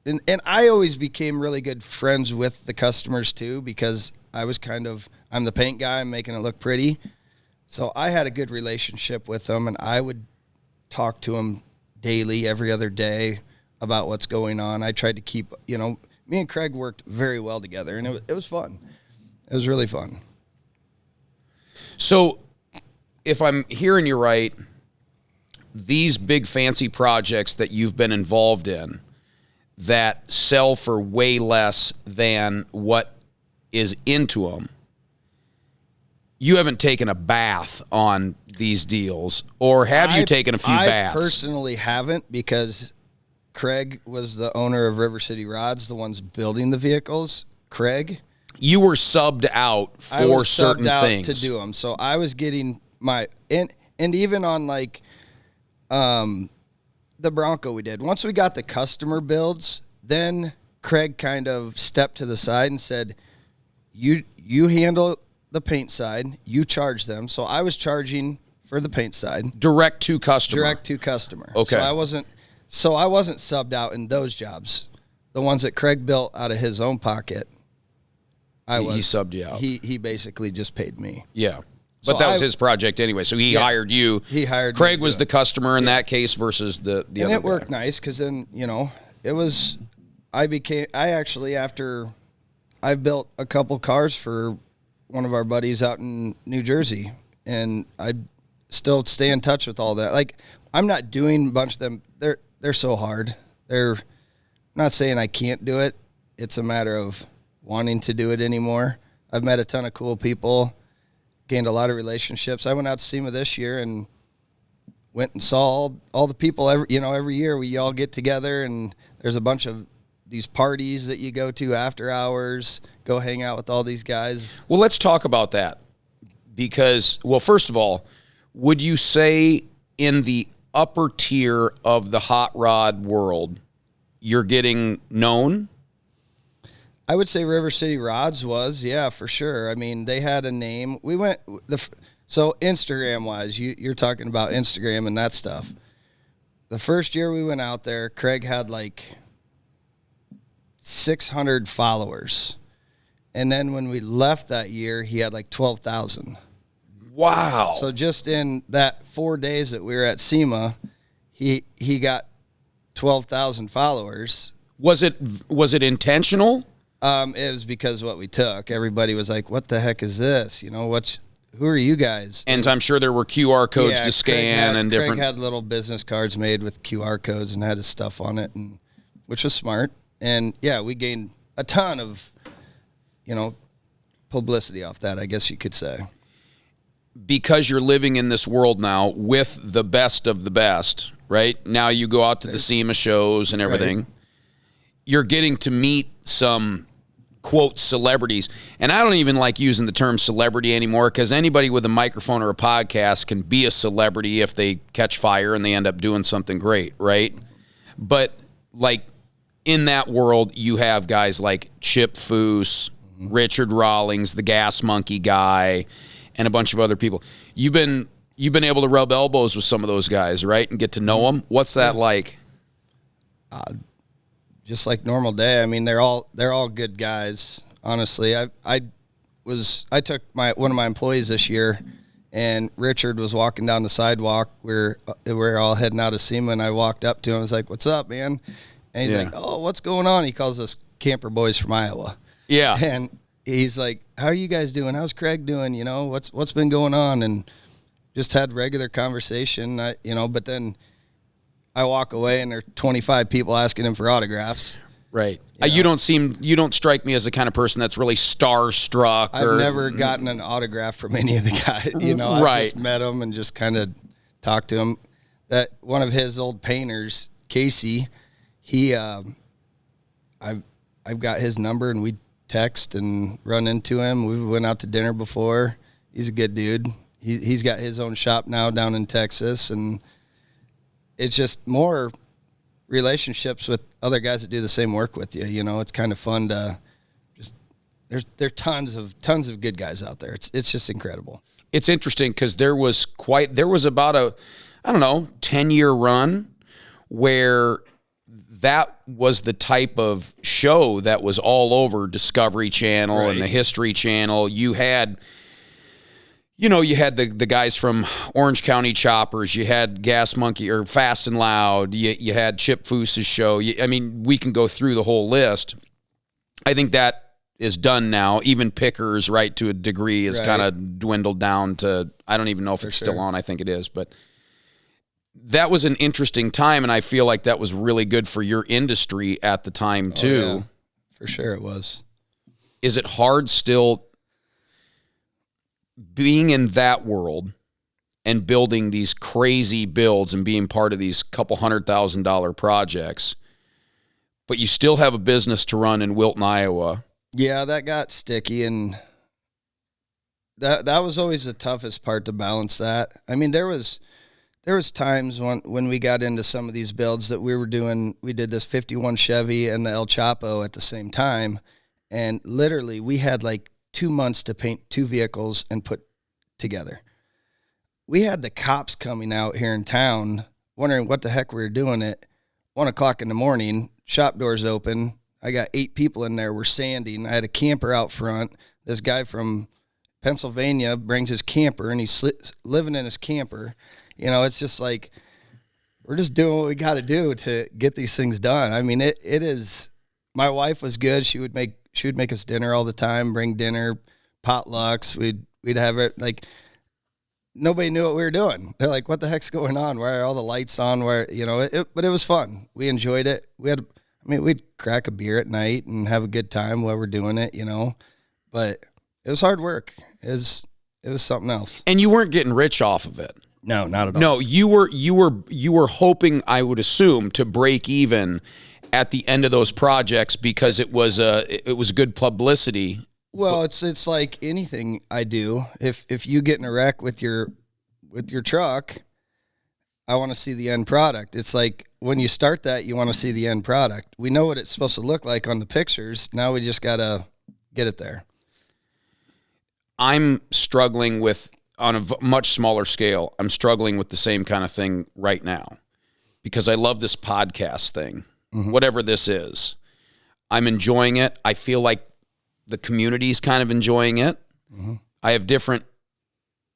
And I always became really good friends with the customers too, because I'm the paint guy, I'm making it look pretty. So I had a good relationship with them, and I would talk to them daily, every other day about what's going on. I tried to keep, me and Craig worked very well together, and it was fun. It was really fun. So if I'm hearing you right, these big fancy projects that you've been involved in that sell for way less than what is into them, you haven't taken a bath on these deals, or have you taken a few baths? I personally haven't, because Craig was the owner of River City Rods, the ones building the vehicles. Craig, you were subbed out for certain things to do them, so I was getting my and even on like the Bronco we did. Once we got the customer builds, then Craig kind of stepped to the side and said, you handle the paint side, you charge them. So I was charging for the paint side. Direct to customer. Okay. So I wasn't subbed out in those jobs. The ones that Craig built out of his own pocket. He subbed you out. He basically just paid me. Yeah. But so that was his project anyway. So he hired you. He hired Craig was the customer in that case versus the other guy. And it worked nice because then, it was, after I built a couple cars for one of our buddies out in New Jersey, and I still stay in touch with all that. Like, I'm not doing a bunch of them. They're so hard. I'm not saying I can't do it. It's a matter of wanting to do it anymore. I've met a ton of cool people, gained a lot of relationships. I went out to SEMA this year and went and saw all the people. Every year we all get together, and there's a bunch of these parties that you go to after hours, go hang out with all these guys. Well, let's talk about that because, well, first of all, would you say in the upper tier of the hot rod world, you're getting known? I would say River City Rods was, yeah, for sure. I mean, they had a name. We went so Instagram-wise, you're talking about Instagram and that stuff. The first year we went out there, Craig had like 600 followers. And then when we left that year, he had like 12,000. Wow. So just in that 4 days that we were at SEMA, he got 12,000 followers. Was it intentional? It was because what we took. Everybody was like, "What the heck is this? Who are you guys?" And I'm sure there were QR codes to scan and different. Craig had little business cards made with QR codes and had his stuff on it, and which was smart. And yeah, we gained a ton of, publicity off that, I guess you could say. Because you're living in this world now with the best of the best, right? Now you go out to the SEMA shows and everything. Right. You're getting to meet some, quote, celebrities. And I don't even like using the term celebrity anymore because anybody with a microphone or a podcast can be a celebrity if they catch fire and they end up doing something great, right? But, like, in that world, you have guys like Chip Foose, Richard Rawlings, the Gas Monkey guy, and a bunch of other people. You've been able to rub elbows with some of those guys, right, and get to know them. What's that like? Just like normal day. I mean, they're all good guys. Honestly, I took one of my employees this year, and Richard was walking down the sidewalk. We're all heading out of SEMA, and I walked up to him. I was like, "What's up, man?" And he's like, "Oh, what's going on?" He calls us camper boys from Iowa. Yeah, and he's like, "How are you guys doing? How's Craig doing? What's been going on?" And just had regular conversation. But then I walk away and there are 25 people asking him for autographs. Right. You don't strike me as the kind of person that's really starstruck. I've never gotten an autograph from any of the guys. I just met him and just kind of talked to him. That one of his old painters, Casey, I've got his number and we text and run into him. We went out to dinner before. He's a good dude. He's got his own shop now down in Texas, and it's just more relationships with other guys that do the same work with you. It's kind of fun to just there's tons of good guys out there. It's just incredible. It's interesting because there was about a 10-year run where that was the type of show that was all over Discovery Channel and the History Channel. You had the guys from Orange County Choppers. You had Gas Monkey or Fast and Loud. You had Chip Foose's show. We can go through the whole list. I think that is done now. Even Pickers, right, to a degree, is kind of dwindled down to, I don't even know if it's still on. I think it is. But that was an interesting time, and I feel like that was really good for your industry at the time, too. Oh, yeah. For sure it was. Is it hard still being in that world and building these crazy builds and being part of these couple $100,000 projects, but you still have a business to run in Wilton, Iowa? Yeah, that got sticky, and that was always the toughest part to balance that. I mean, there was times when we got into some of these builds that we did this 51 Chevy and the El Chapo at the same time, and literally we had like 2 months to paint 2 vehicles and put together. We had the cops coming out here in town wondering what the heck we were doing at 1 o'clock in the morning. Shop doors open. I got 8 people in there. We're sanding. I had a camper out front. This guy from Pennsylvania brings his camper, and he's living in his camper. You know, it's just like, we're just doing what we got to do to get these things done. I mean, it is, my wife was good. She would make us dinner all the time, bring dinner, potlucks. We'd have it, like, nobody knew what we were doing. They're like, what the heck's going on? Why are all the lights on? Where, you know, but it was fun. We enjoyed it. We'd crack a beer at night and have a good time while we're doing it, you know, but it was hard work. It was something else. And you weren't getting rich off of it. No, not at all. No, you were hoping, I would assume, to break even at the end of those projects because it was good publicity. Well, it's like anything I do. If you get in a wreck with your truck, I want to see the end product. It's like when you start that, you want to see the end product. We know what it's supposed to look like on the pictures. Now we just got to get it there. I'm struggling with, on a much smaller scale, I'm struggling with the same kind of thing right now because I love this podcast thing, whatever this is. I'm enjoying it. I feel like the community's kind of enjoying it. I have different,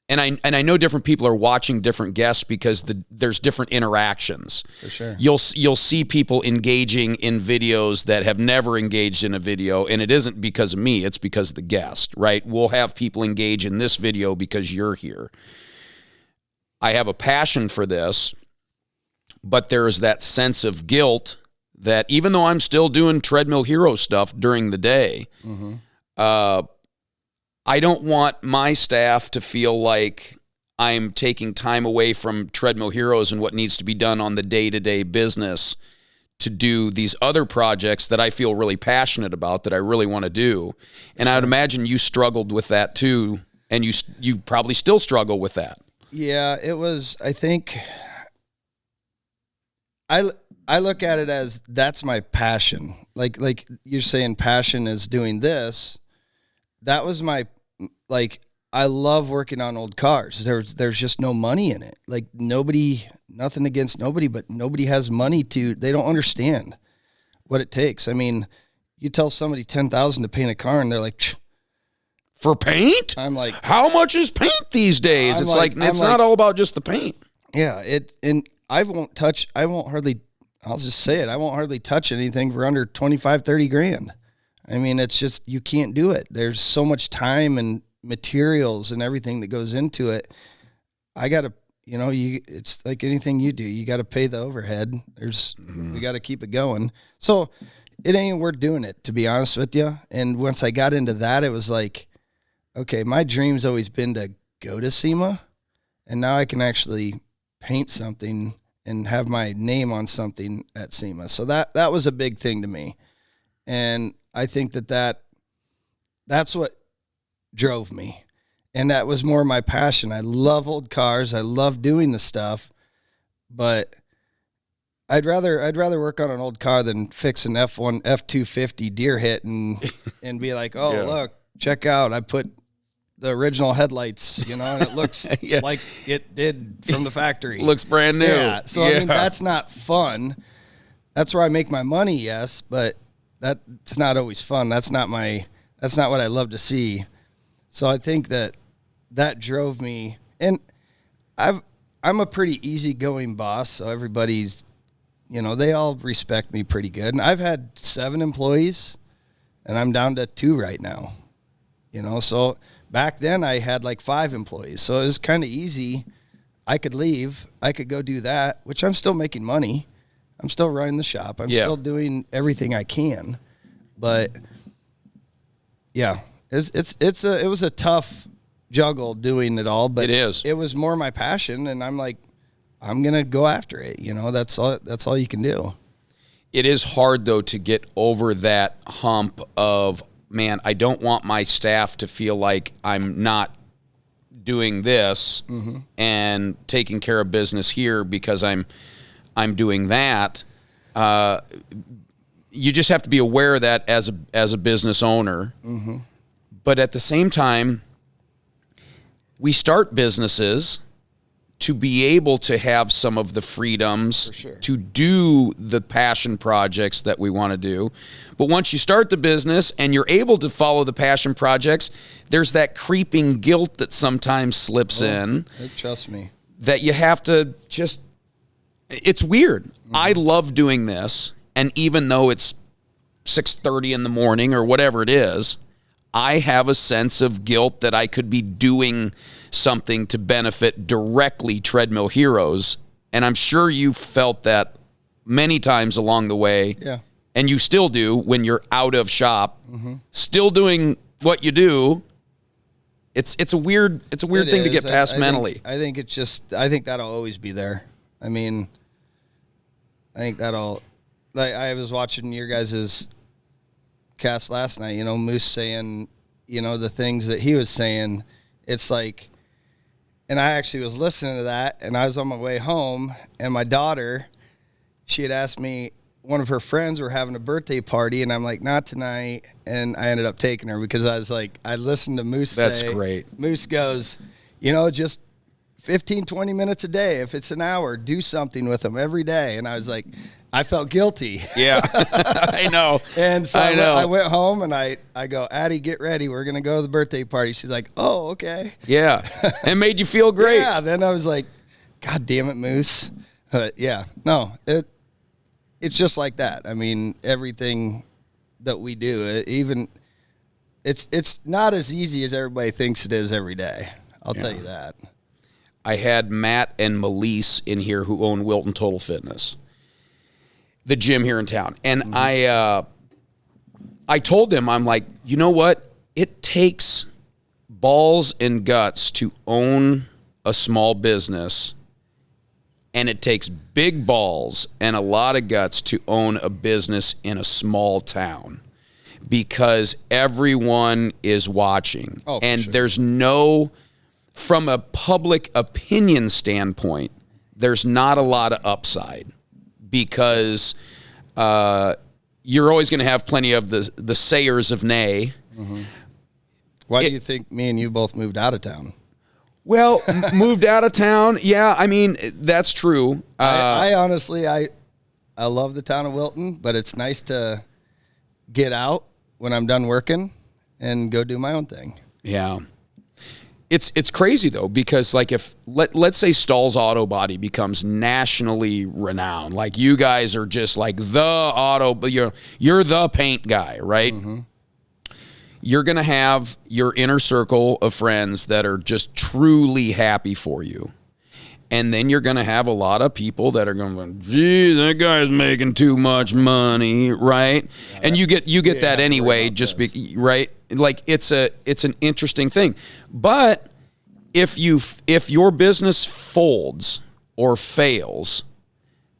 and I know different people are watching different guests because there's different interactions. For sure. You'll see people engaging in videos that have never engaged in a video, and it isn't because of me, it's because of the guest, right? We'll have people engage in this video because you're here. I have a passion for this, but there is that sense of guilt that even though I'm still doing Treadmill Hero stuff during the day, I don't want my staff to feel like I'm taking time away from Treadmill Heroes and what needs to be done on the day-to-day business to do these other projects that I feel really passionate about, that I really want to do. And I would imagine you struggled with that too, and you probably still struggle with that. Yeah, it was, I think, I look at it as that's my passion. Like you're saying passion is doing this. That was my, like, I love working on old cars. There's just no money in it. Like nothing against nobody, but nobody has money they don't understand what it takes. I mean, you tell somebody $10,000 to paint a car and they're like, for paint? I'm like, how much is paint these days? It's like it's not all about just the paint. Yeah. And I'll just say it. I won't hardly touch anything for under 25, 30 grand. I mean, it's just, you can't do it. There's so much time and materials and everything that goes into it. I got to, it's like anything you do. You got to pay the overhead. We got to keep it going. So it ain't worth doing it, to be honest with you. And once I got into that, it was like, okay, my dream's always been to go to SEMA, and now I can actually paint something and have my name on something at SEMA. So that was a big thing to me. And I think that's what drove me. And that was more my passion. I love old cars. I love doing the stuff, but I'd rather work on an old car than fix an F250 deer hit and be like, oh, look, check out, I put the original headlights, and it looks like it did from the factory. Looks brand new. Yeah. So I mean, that's not fun. That's where I make my money, yes, but that's not always fun. That's not what I love to see. So I think that drove me, and I'm a pretty easygoing boss. So everybody's, they all respect me pretty good. And I've had 7 employees and I'm down to 2 right now, so back then I had like 5 employees. So it was kind of easy. I could leave, I could go do that, which I'm still making money. I'm still running the shop. I'm still doing everything I can, but yeah, it was a tough juggle doing it all, but it was more my passion. And I'm like, I'm going to go after it. That's all you can do. It is hard though to get over that hump of, man, I don't want my staff to feel like I'm not doing this and taking care of business here because I'm doing that. You just have to be aware of that as a business owner. But at the same time, we start businesses to be able to have some of the freedoms to do the passion projects that we want to do. But once you start the business and you're able to follow the passion projects, there's that creeping guilt that sometimes slips in. Trust me. That you have to just, it's weird. I love doing this. And even though it's 6:30 in the morning or whatever it is, I have a sense of guilt that I could be doing something to benefit directly Treadmill Heroes. And I'm sure you felt that many times along the way. Yeah. And you still do when you're out of shop, still doing what you do. It's a weird thing to get past mentally. I think it's just, I think that'll always be there. I mean, I think that'll, like, I was watching your guys' cast last night, you know, Moose saying, you know, the things that he was saying. It's like, and I actually was listening to that, and I was on my way home, and my daughter, she had asked me, one of her friends were having a birthday party, and I'm like, not tonight. And I ended up taking her because I was like, I listened to Moose say. That's great. Moose goes, you know, just 15, 20 minutes a day. If it's an hour, do something with them every day. And I was like, I felt guilty. Yeah, I know. And so I went home and I go, Addie, get ready. We're going to go to the birthday party. She's like, oh, okay. Yeah. It made you feel great. Yeah. Then I was like, God damn it, Moose. But yeah, no, it's just like that. I mean, everything that we do, it's not as easy as everybody thinks it is every day. I'll tell you that. I had Matt and Melise in here who own Wilton Total Fitness, the gym here in town. And I told them, I'm like, you know what? It takes balls and guts to own a small business, and it takes big balls and a lot of guts to own a business in a small town because everyone is watching. Oh, and there's no, from a public opinion standpoint, there's not a lot of upside because you're always going to have plenty of the sayers of nay. Why do you think me and you both moved out of town? Well, moved out of town. Yeah, I mean, that's true. I honestly, I love the town of Wilton, but it's nice to get out when I'm done working and go do my own thing. Yeah. It's crazy though, because like if let's say Stoll's Auto Body becomes nationally renowned, like you guys are just like you're the paint guy, right? You're going to have your inner circle of friends that are just truly happy for you. And then you're going to have a lot of people that are going to go, geez, that guy's making too much money, right? Yeah, and you get that anyway, right? Like it's an interesting thing. But if your business folds or fails,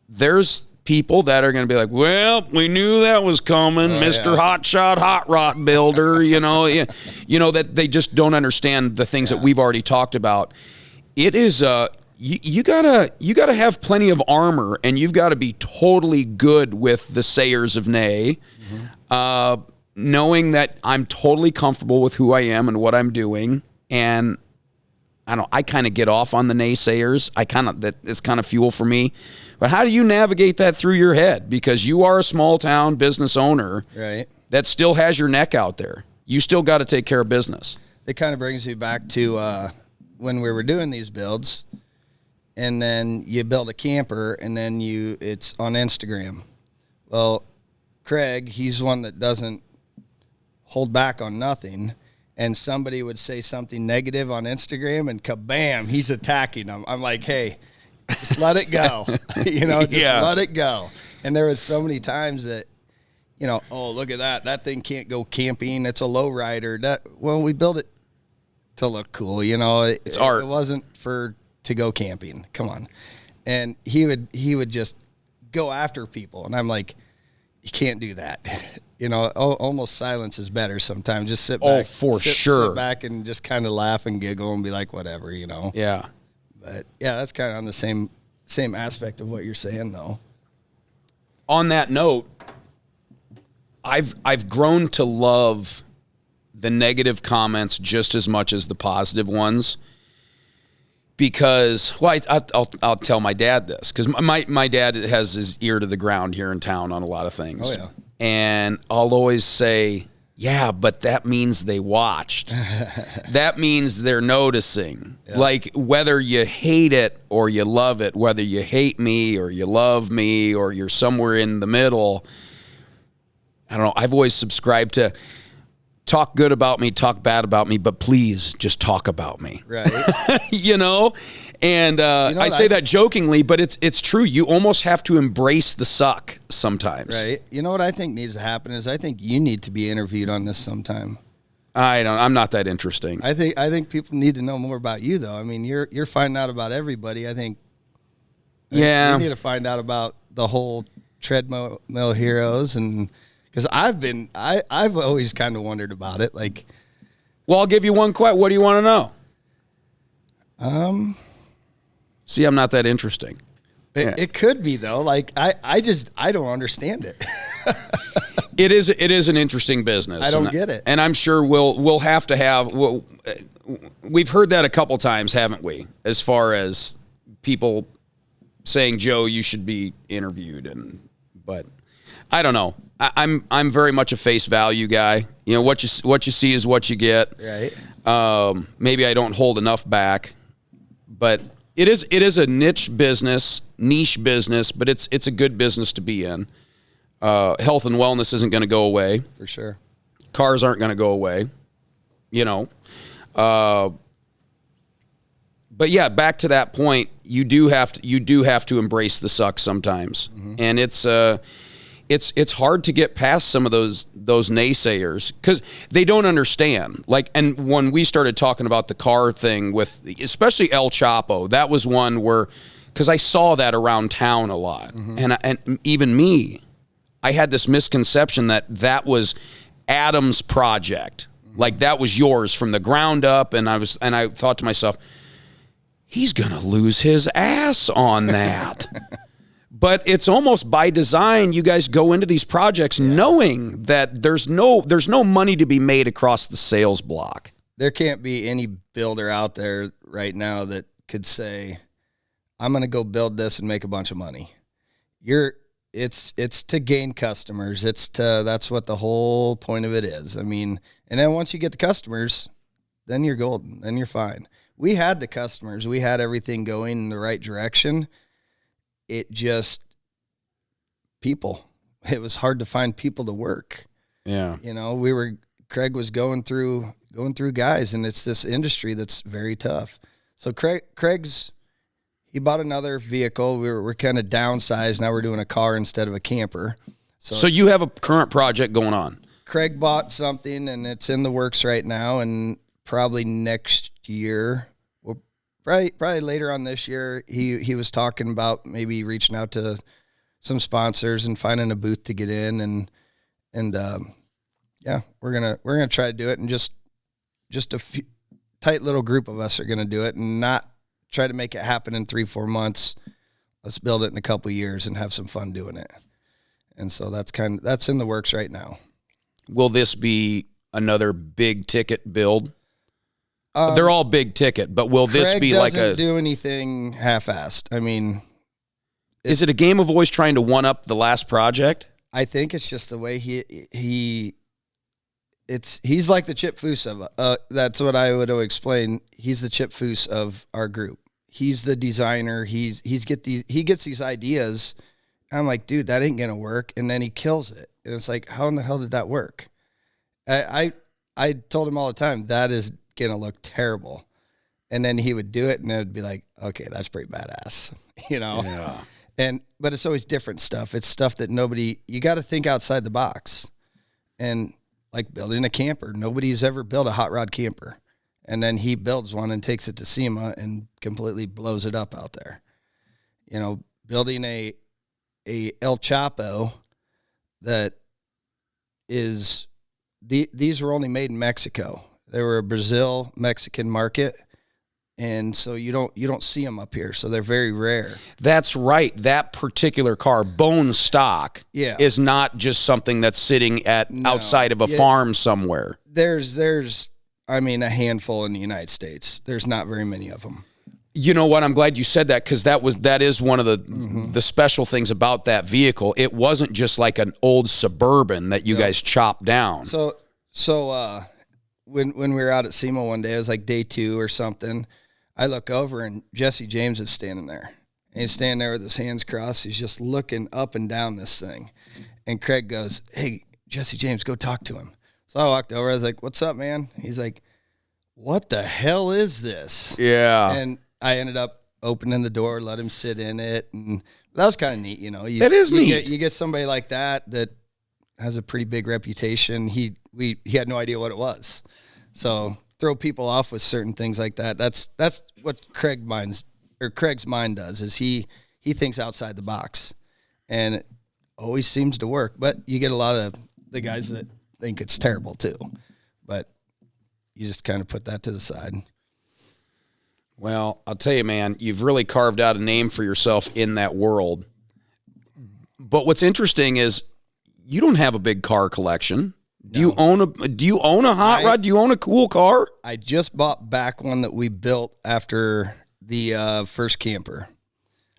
there's people that are going to be like, well, we knew that was coming, Mr. Hotshot Hot Rod Builder, you know that they just don't understand the things that we've already talked about. It is you gotta have plenty of armor, and you've got to be totally good with the sayers of nay, knowing that I'm totally comfortable with who I am and what I'm doing, and I kind of get off on the naysayers. It's kind of fuel for me. But how do you navigate that through your head? Because you are a small town business owner, right? That still has your neck out there. You still got to take care of business. It kind of brings me back to when we were doing these builds, and then you build a camper, and then it's on Instagram. Well, Craig, he's one that doesn't hold back on nothing. And somebody would say something negative on Instagram, and kabam, he's attacking them. I'm like, hey, just let it go. Let it go. And there was so many times that, oh, look at that. That thing can't go camping. It's a low rider. Well, we built it to look cool. It's art. It wasn't to go camping. Come on. And he would just go after people. And I'm like, you can't do that. Almost silence is better sometimes. Just sit back. Oh, sit back and just kind of laugh and giggle and be like, whatever, Yeah. But yeah, that's kind of on the same aspect of what you're saying, though. On that note, I've grown to love the negative comments just as much as the positive ones. Because, well, I'll tell my dad this, because my dad has his ear to the ground here in town on a lot of things. Oh, yeah. And I'll always say, yeah, but that means they watched. That means they're noticing. Yeah. Like, whether you hate it or you love it, whether you hate me or you love me or you're somewhere in the middle, I don't know. I've always subscribed to talk good about me, talk bad about me, but please just talk about me. Right. You know? And I say that jokingly, but it's true. You almost have to embrace the suck sometimes. Right. You know what I think needs to happen is I think you need to be interviewed on this sometime. I'm not that interesting. I think people need to know more about you, though. I mean, you're finding out about everybody. I think you need to find out about the whole treadmill heroes, and because I've always kind of wondered about it. Like, well, I'll give you one question. What do you want to know? See, I'm not that interesting. It could be, though. Like, I don't understand it. It is an interesting business. I don't get it. And I'm sure we'll have to have, we've heard that a couple times, haven't we? As far as people saying, Joe, you should be interviewed. But I don't know. I'm very much a face value guy. You know, what you see is what you get. Right. Maybe I don't hold enough back, but it is a niche business, but it's a good business to be in. Health and wellness isn't going to go away. For sure. Cars aren't going to go away, you know. But yeah, back to that point, you do have to embrace the suck sometimes. Mm-hmm. And it's hard to get past some of those naysayers because they don't understand. Like, and when we started talking about the car thing with especially El Chapo, that was one where, because I saw that around town a lot. Mm-hmm. And even me, I had this misconception that was Adam's project. Mm-hmm. Like, that was yours from the ground up. And I thought to myself, he's going to lose his ass on that. But it's almost by design. You guys go into these projects knowing that there's no money to be made across the sales block. There can't be any builder out there right now that could say, I'm going to go build this and make a bunch of money. It's to gain customers. That's what the whole point of it is. I mean, and then once you get the customers, then you're golden. Then you're fine. We had the customers. We had everything going in the right direction. It just people. It was hard to find people to work. Yeah. You know, Craig was going through guys, and it's this industry that's very tough. So he bought another vehicle. We're kind of downsized. Now we're doing a car instead of a camper. So you have a current project going on. Craig bought something, and it's in the works right now, and probably next year, probably later on this year, he was talking about maybe reaching out to some sponsors and finding a booth to get in, and we're gonna try to do it, and just a few, tight little group of us are gonna do it, and not try to make it happen in 3-4 months. Let's build it in a couple of years and have some fun doing it. And so that's in the works right now. Will this be another big ticket build? They're all big ticket, but will this be like doesn't do anything half-assed. I mean, is it a game of always trying to one up the last project? I think it's just the way he's like the Chip Foose of that's what I would explain. He's the Chip Foose of our group. He's the designer. He gets these ideas. I'm like, dude, that ain't gonna work, and then he kills it. And it's like, how in the hell did that work? I told him all the time that is gonna look terrible, and then he would do it, and it would be like, okay, that's pretty badass, you know. Yeah. But it's always different stuff. It's stuff that you got to think outside the box, and like building a camper. Nobody's ever built a hot rod camper, and then he builds one and takes it to SEMA and completely blows it up out there. You know, building a El Chapo that is these were only made in Mexico. They were a Brazil Mexican market, and so you don't see them up here, so they're very rare. That's right. That particular car, bone stock, is not just something that's sitting outside of a farm somewhere. There's I mean, a handful in the United States. There's not very many of them. You know what? I'm glad you said that, because that is one of the special things about that vehicle. It wasn't just like an old Suburban that you guys chopped down. So when we were out at SEMA one day, it was like day 2 or something. I look over and Jesse James is standing there. And he's standing there with his hands crossed. He's just looking up and down this thing. And Craig goes, "Hey, Jesse James, go talk to him." So I walked over. I was like, "What's up, man?" He's like, "What the hell is this?" Yeah. And I ended up opening the door, let him sit in it. And that was kind of neat, you know. That is neat. You get somebody like that has a pretty big reputation. He had no idea what it was. So throw people off with certain things like that. That's what Craig's mind does, is he thinks outside the box. And it always seems to work. But you get a lot of the guys that think it's terrible too. But you just kind of put that to the side. Well, I'll tell you, man, you've really carved out a name for yourself in that world. But what's interesting is you don't have a big car collection. Do you own a hot rod? Do you own a cool car? I just bought back one that we built after the first camper.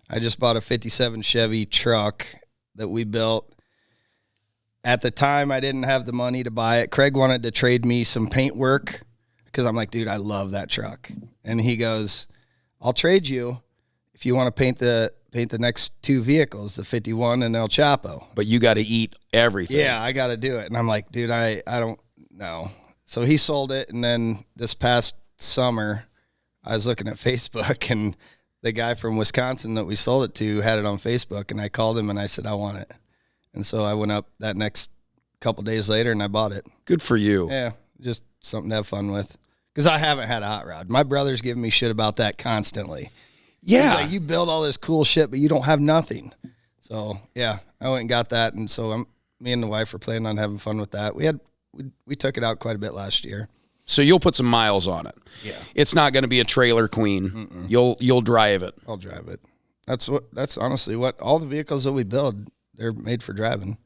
I just bought a 57 Chevy truck that we built. At the time, I didn't have the money to buy it. Craig wanted to trade me some paint work because I'm like, "Dude, I love that truck." And he goes, "I'll trade you if you want to paint the next 2 vehicles, the 51 and El Chapo." But you got to eat everything. Yeah, I got to do it. And I'm like, "Dude, I don't know." So he sold it. And then this past summer, I was looking at Facebook, and the guy from Wisconsin that we sold it to had it on Facebook. And I called him and I said, "I want it." And so I went up that next couple days later and I bought it. Good for you. Yeah, just something to have fun with. Because I haven't had a hot rod. My brother's giving me shit about that constantly. Yeah. He's like, "You build all this cool shit, but you don't have nothing." So, yeah, I went and got that. And so me and the wife are planning on having fun with that. We took it out quite a bit last year. So you'll put some miles on it. Yeah. It's not going to be a trailer queen. Mm-mm. You'll drive it. I'll drive it. That's honestly what all the vehicles that we build, they're made for driving.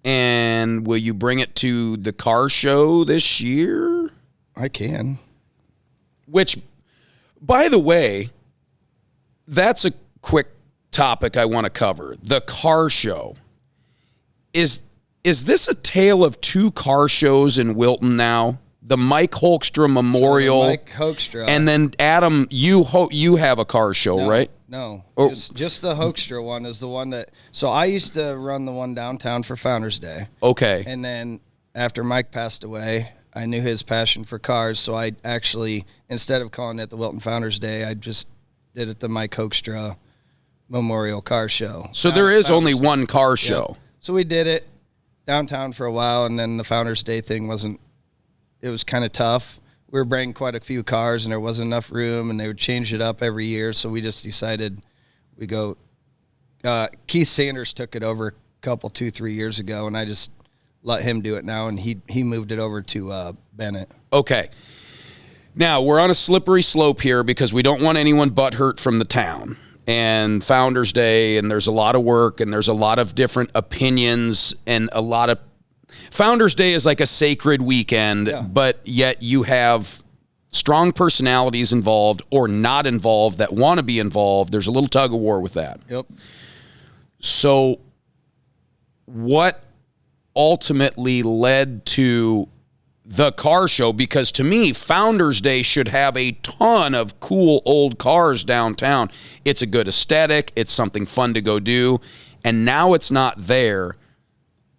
And will you bring it to the car show this year? I can. Which, by the way, that's a quick topic I want to cover. The car show. Is this a tale of 2 car shows in Wilton now? The Mike Hoekstra Memorial. So Mike Hoekstra. And then, Adam, you have a car show, right? No. Oh. Just the Hoekstra one is the one that... So I used to run the one downtown for Founders Day. Okay. And then after Mike passed away, I knew his passion for cars, so I actually, instead of calling it the Wilton Founders Day, I just did it the Mike Hoekstra Memorial Car Show. So there is only one car show. Yep. So we did it downtown for a while, and then the Founders Day thing it was kind of tough. We were bringing quite a few cars, and there wasn't enough room, and they would change it up every year, so we just decided we go. Keith Sanders took it over a couple, 2-3 years ago, and I just let him do it now, and he moved it over to Bennett. Okay. Now, we're on a slippery slope here because we don't want anyone butthurt from the town. And Founders Day, and there's a lot of work, and there's a lot of different opinions, and a lot of... Founders Day is like a sacred weekend, but yet you have strong personalities involved or not involved that want to be involved. There's a little tug of war with that. Yep. So what ultimately led to the car show? Because to me, Founders Day should have a ton of cool old cars downtown. It's a good aesthetic. It's something fun to go do. And now it's not there.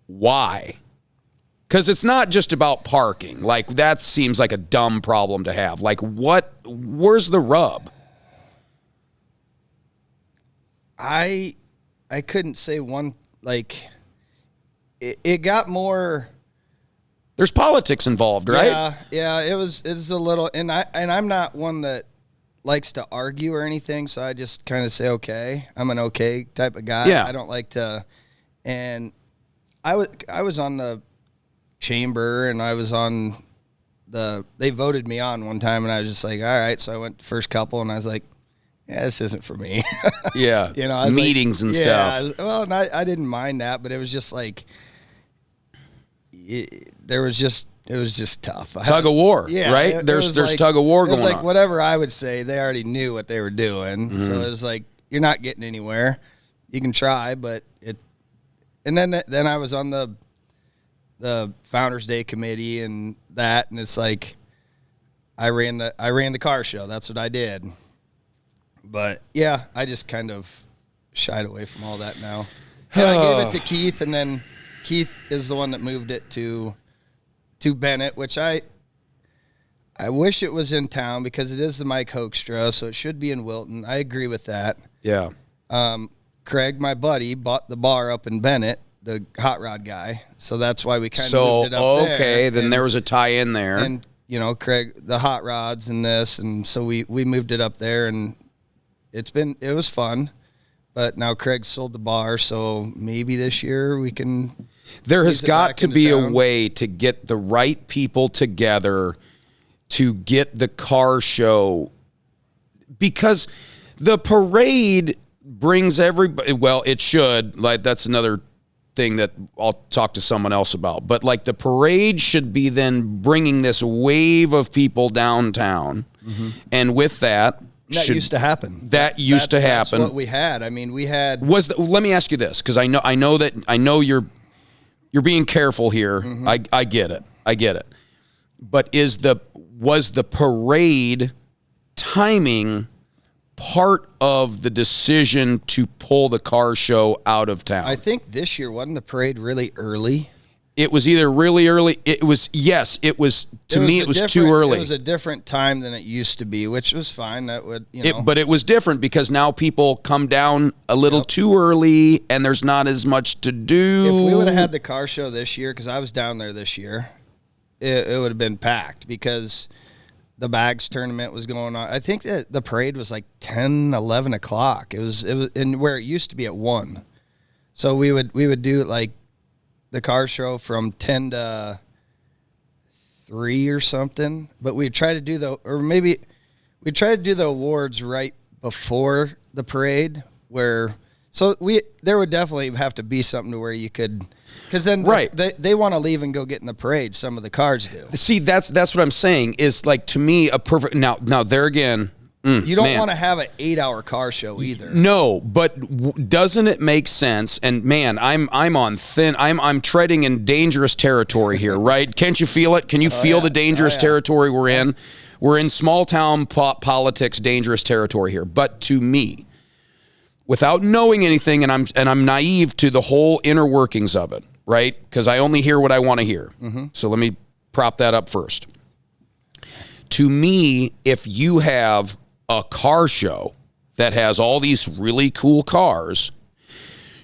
Why? Because it's not just about parking. Like, that seems like a dumb problem to have. Like, where's the rub? I couldn't say one, like, it got more... There's politics involved, right? Yeah, it was a little, and I'm not one that likes to argue or anything, so I just kind of say okay. I'm an okay type of guy. Yeah. I don't like to, and I was on the chamber, and I was on they voted me on one time, and I was just like, all right. So I went the first couple, and I was like, yeah, this isn't for me. Yeah, you know, I was meetings and stuff. Well, I didn't mind that, but it was just like, there was just, it was just tough. Tug of war, yeah, right? There's tug of war going on. It was like whatever I would say, they already knew what they were doing. Mm-hmm. So it was like, you're not getting anywhere. You can try, but it. And then I was on the Founders Day committee and that, and it's like I ran the car show. That's what I did. But yeah, I just kind of shied away from all that now. And I gave it to Keith, and then Keith is the one that moved it to Bennett, which I wish it was in town because it is the Mike Hoekstra, so it should be in Wilton. I agree with that. Yeah. Craig, my buddy, bought the bar up in Bennett, the hot rod guy. So that's why we kind of moved it up there. Okay, then there was a tie-in there. And, Craig, the hot rods and this, and so we moved it up there, and it was fun. But now Craig sold the bar, so maybe this year we can. There has got to be a way to get the right people together to get the car show, because the parade brings everybody. Well, it should. Like, that's another thing that I'll talk to someone else about. But like, the parade should be then bringing this wave of people downtown, and with that. That used to happen. That used to happen. That's what we had. I mean, we had. Let me ask you this, because I know you're being careful here. I get it. But was the parade timing part of the decision to pull the car show out of town? I think this year wasn't the parade really early. It was either really early. It was to me. It was too early. It was a different time than it used to be, which was fine. That would, But it was different because now people come down a little too early, and there's not as much to do. If we would have had the car show this year, because I was down there this year, it would have been packed because the bags tournament was going on. I think that the parade was like 10, 11 o'clock. It was, and where it used to be at 1. So we would do like the car show from 10 to 3 or something, but we'd try to do the awards right before the parade, there would definitely have to be something to where you could, because then they want to leave and go get in the parade. Some of the cars do. See, that's what I'm saying is, like, to me, a perfect, now there again, you don't want to have an 8-hour car show either. No, but doesn't it make sense? And man, I'm on thin. I'm treading in dangerous territory here, right? Can't you feel it? Can you feel the dangerous territory we're in? We're in small town politics, dangerous territory here. But to me, without knowing anything, and I'm naive to the whole inner workings of it, right? Because I only hear what I want to hear. So let me prop that up first. To me, if you have a car show that has all these really cool cars,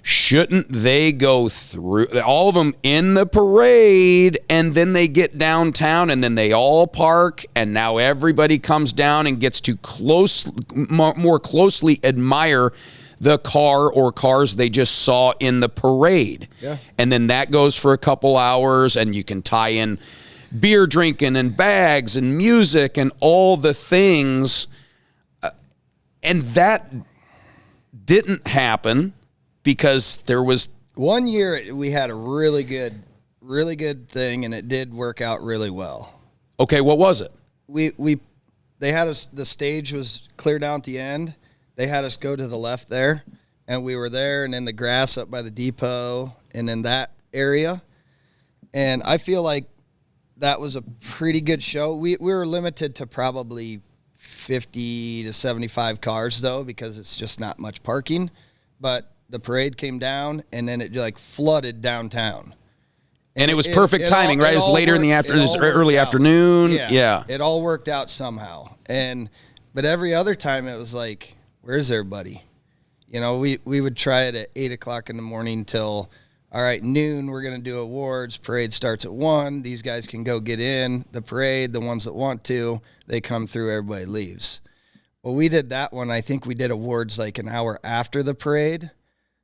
shouldn't they go through all of them in the parade, and then they get downtown, and then they all park, and now everybody comes down and gets to more closely admire the car or cars they just saw in the parade. Yeah. And then that goes for a couple hours, and you can tie in beer drinking and bags and music and all the things. And that didn't happen because there was... One year we had a really good thing, and it did work out really well. Okay, what was it? They had us, the stage was clear down at the end. They had us go to the left there, and we were there and in the grass up by the depot and in that area. And I feel like that was a pretty good show. We were limited to probably 50 to 75 cars, though, because it's just not much parking. But the parade came down, and then it like flooded downtown. And it was perfect timing, right? It was later in the afternoon, it was early afternoon. Yeah. It all worked out somehow. But every other time it was like, where's everybody? We would try it at 8 o'clock in the morning till, all right, noon, we're going to do awards. Parade starts at 1. These guys can go get in the parade. The ones that want to, they come through, everybody leaves. Well, we did that one. I think we did awards like an hour after the parade.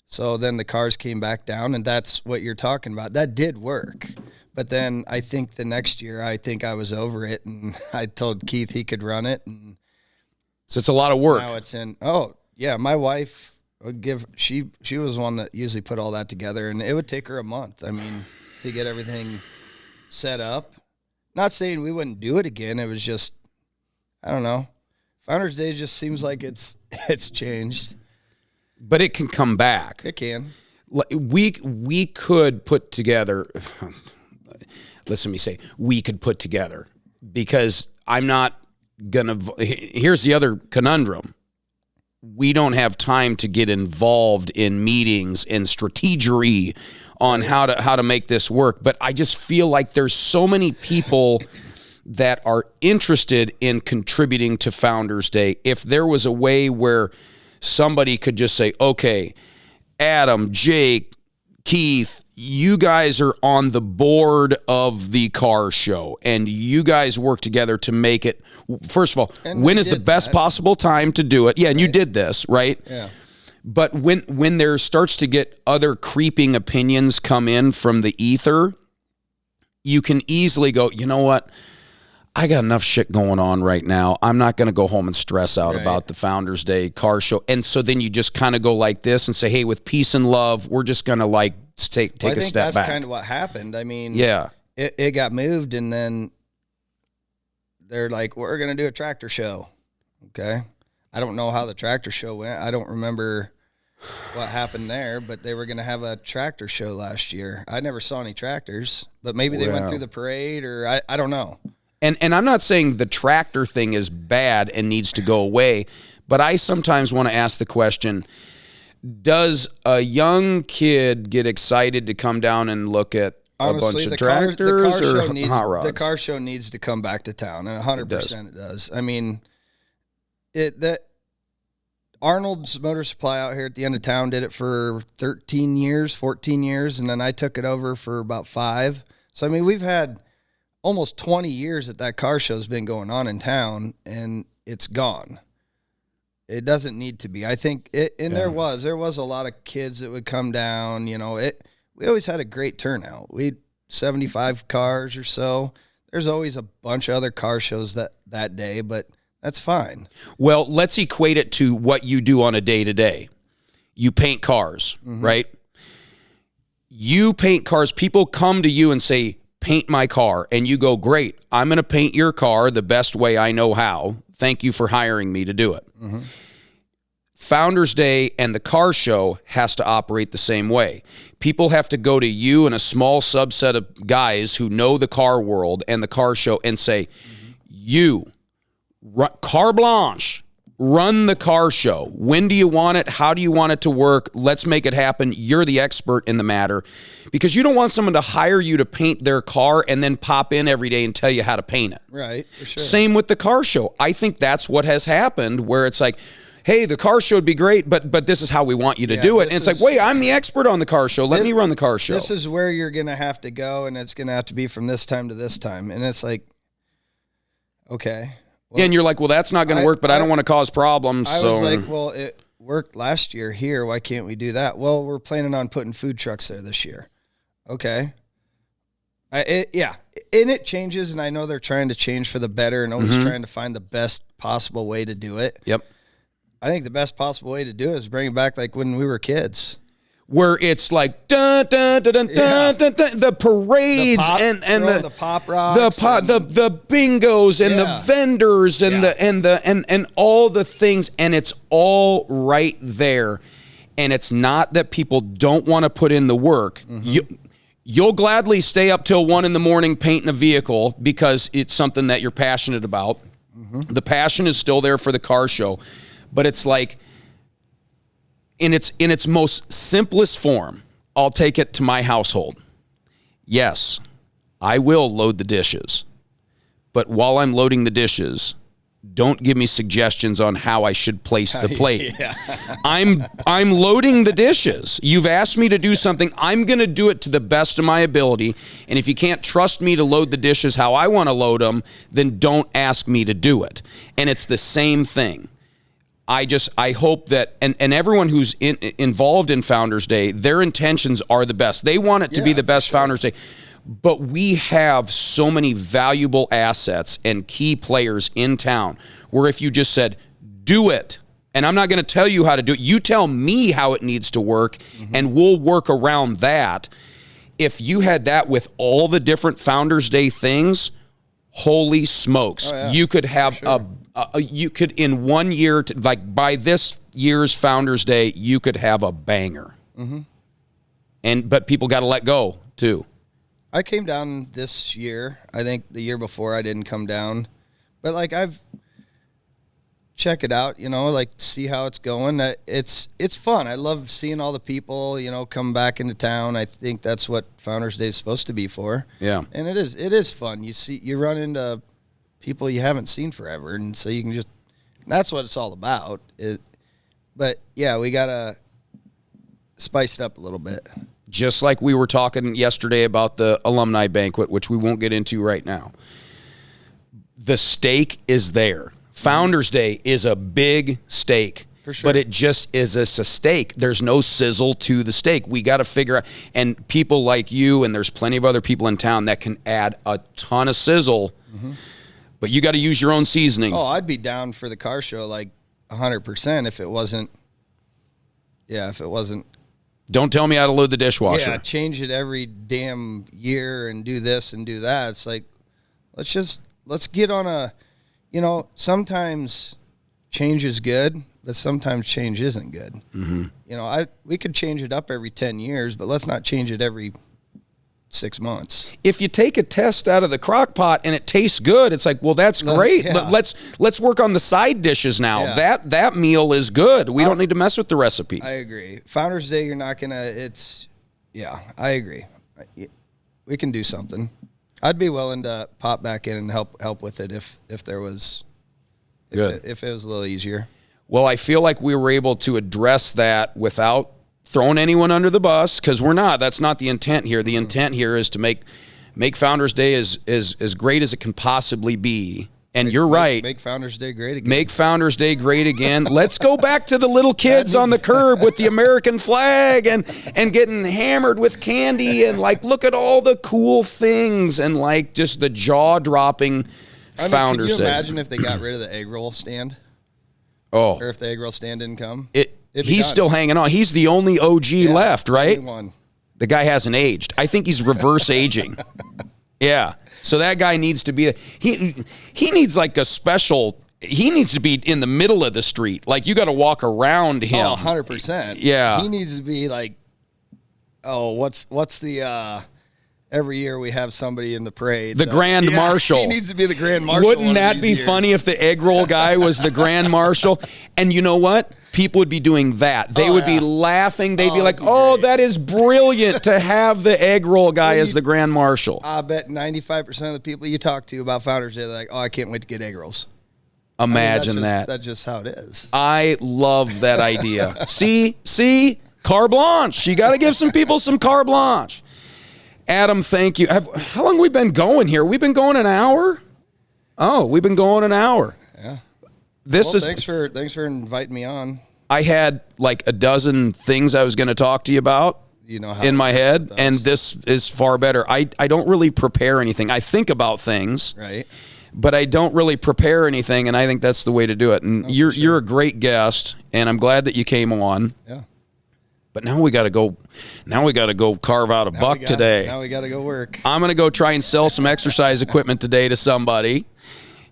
So then the cars came back down, and that's what you're talking about. That did work. But then I think the next year, I was over it, and I told Keith he could run it. And so it's a lot of work. Now it's in. Oh, yeah, my wife would she was one that usually put all that together, and it would take her a month. I mean, to get everything set up. not saying we wouldn't do it again. It was just, I don't know. Founders Day just seems like it's changed. But it can come back. It can. We could put together, listen to me say, we could put together, because I'm not going to, here's the other conundrum. We don't have time to get involved in meetings and strategery on how to make this work. But I just feel like there's so many people that are interested in contributing to Founders Day. If there was a way where somebody could just say, okay, Adam, Jake, Keith, you guys are on the board of the car show, and you guys work together to make it. First of all, when is the best possible time to do it? Yeah, and you did this, right? Yeah. But when there starts to get other creeping opinions come in from the ether, you can easily go, you know what? I got enough shit going on right now. I'm not going to go home and stress out about the Founders Day car show. And so then you just kind of go like this and say, hey, with peace and love, we're just going to like take a step back. I think that's kind of what happened. I mean, yeah, it got moved, and then they're like, we're going to do a tractor show. Okay. I don't know how the tractor show went. I don't remember what happened there, but they were going to have a tractor show last year. I never saw any tractors, but maybe they went through the parade, or I don't know. And I'm not saying the tractor thing is bad and needs to go away, but I sometimes want to ask the question, does a young kid get excited to come down and look at a bunch of tractors or hot rods? The car show needs to come back to town, and 100% it does. I mean, Arnold's Motor Supply out here at the end of town did it for 13 years, 14 years, and then I took it over for about 5. So, I mean, we've had almost 20 years that car show's been going on in town, and it's gone. It doesn't need to be. I think there was a lot of kids that would come down, you know, we always had a great turnout. We 75 cars or so. There's always a bunch of other car shows that day, but that's fine. Well, let's equate it to what you do on a day-to-day. You paint cars, right? You paint cars. People come to you and say, paint my car. And you go, great, I'm going to paint your car the best way I know how. Thank you for hiring me to do it. Founders Day and the car show has to operate the same way. People have to go to you and a small subset of guys who know the car world and the car show and say, you, carte blanche, run the car show. When do you want it? How do you want it to work? Let's make it happen. You're the expert in the matter, because you don't want someone to hire you to paint their car and then pop in every day and tell you how to paint it. Right, for sure. Same with the car show. I think that's what has happened, where it's like, hey, the car show would be great, but this is how we want you to do it. And it's like, wait, I'm the expert on the car show. Let me run the car show. This is where you're going to have to go, and it's going to have to be from this time to this time. And it's like, okay. Well, and you're like, well, that's not going to work, but I don't want to cause problems. I was like, well, it worked last year here. Why can't we do that? Well, we're planning on putting food trucks there this year. Okay. And it changes, and I know they're trying to change for the better and always trying to find the best possible way to do it. Yep. I think the best possible way to do it is bring it back like when we were kids. Where it's like dun, dun, dun, dun, dun, dun, dun, the parades and the pop rocks, the bingos and the vendors and all the things, and it's all right there. And it's not that people don't want to put in the work. You'll gladly stay up till 1 a.m. painting a vehicle because it's something that you're passionate about. The passion is still there for the car show, but it's like, in its most simplest form, I'll take it to my household. Yes, I will load the dishes. But while I'm loading the dishes, don't give me suggestions on how I should place the plate. I'm loading the dishes. You've asked me to do something. I'm going to do it to the best of my ability. And if you can't trust me to load the dishes how I want to load them, then don't ask me to do it. And it's the same thing. I hope that, and everyone who's involved in Founders Day, their intentions are the best. They want it to be the best Founders Day. But we have so many valuable assets and key players in town where if you just said, do it, and I'm not going to tell you how to do it, you tell me how it needs to work, and we'll work around that. If you had that with all the different Founders Day things, holy smokes, you could have you could in 1 year, like by this year's Founders Day, you could have a banger. But people got to let go too. I came down this year. I think the year before I didn't come down, but like check it out, like see how it's going. It's fun. I love seeing all the people, come back into town. I think that's what Founders Day is supposed to be for. Yeah. And it is fun. You run into people you haven't seen forever. And so you can that's what it's all about. But yeah, we got to spice it up a little bit. Just like we were talking yesterday about the alumni banquet, which we won't get into right now. The steak is there. Founders Day is a big steak, for sure. But it just is a steak. There's no sizzle to the steak. We got to figure out, and people like you, and there's plenty of other people in town that can add a ton of sizzle, but you got to use your own seasoning. Oh, I'd be down for the car show like 100% if it wasn't. Don't tell me how to load the dishwasher. Yeah, change it every damn year and do this and do that. It's like, let's get on a. Sometimes change is good, but sometimes change isn't good. We could change it up every 10 years, but let's not change it every 6 months. If you take a test out of the crock pot and it tastes good, it's like, well, that's great. Yeah. Let's work on the side dishes now. Yeah. That meal is good. We don't need to mess with the recipe. I agree. Founders Day, you're not gonna. I agree. We can do something. I'd be willing to pop back in and help with it if there was, if it was a little easier. Well, I feel like we were able to address that without throwing anyone under the bus, because we're not. That's not the intent here. The intent here is to make Founders Day as great as it can possibly be. And you're right. Make Founders Day great again. Make Founders Day great again. Let's go back to the little kids on the curb with the American flag and getting hammered with candy and like look at all the cool things and like just the jaw-dropping Founders Day. Can you imagine if they got rid of the egg roll stand? Oh. Or if the egg roll stand didn't come? He's still hanging on. He's the only OG left, right? Only one. The guy hasn't aged. I think he's reverse aging. Yeah. So that guy needs to be he needs like a special. He needs to be in the middle of the street. Like you got to walk around him. Oh, 100%. Yeah. He needs to be like, what's the every year we have somebody in the parade. The Grand Marshal. He needs to be the Grand Marshal. Wouldn't that be funny if the egg roll guy was the Grand Marshal? And you know what? People would be doing that. They would be laughing. They'd be like, oh, that is brilliant to have the egg roll guy as the Grand Marshal. I bet 95% of the people you talk to about Founders Day, they're like, oh, I can't wait to get egg rolls. Imagine that. That's just how it is. I love that idea. See? Carte blanche. You got to give some people some carte blanche. Adam, thank you. How long have we been going here? We've been going an hour? Oh, we've been going an hour. Yeah. Thanks for inviting me on. I had like a dozen things I was going to talk to you about in my head, and this is far better. I don't really prepare anything. I think about things, right? But I don't really prepare anything, and I think that's the way to do it. And you're a great guest, and I'm glad that you came on. Yeah. But now we got to go. Now we got to go carve out a buck today. Now we got to go work. I'm going to go try and sell some exercise equipment today to somebody.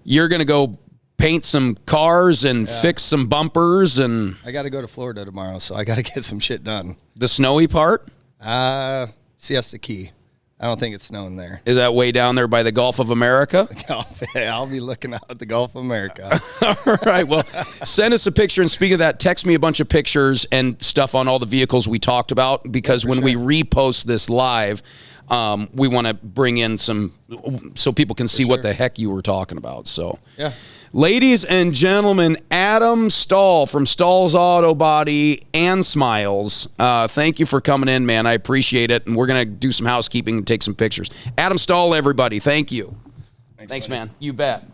You're going to go paint some cars and fix some bumpers, and I got to go to Florida tomorrow, so I got to get some shit done. The snowy part? Siesta Key. I don't think it's snowing there. Is that way down there by the Gulf of America? I'll be looking out at the Gulf of America. All right. Well, send us a picture, and speaking of that, text me a bunch of pictures and stuff on all the vehicles we talked about, because when we repost this live, we want to bring in some so people can see what the heck you were talking about. So, yeah. Ladies and gentlemen, Adam Stoll from Stoll's Auto Body and Smiles. Thank you for coming in, man. I appreciate it. And we're going to do some housekeeping and take some pictures. Adam Stoll, everybody. Thank you. Thanks man. You bet.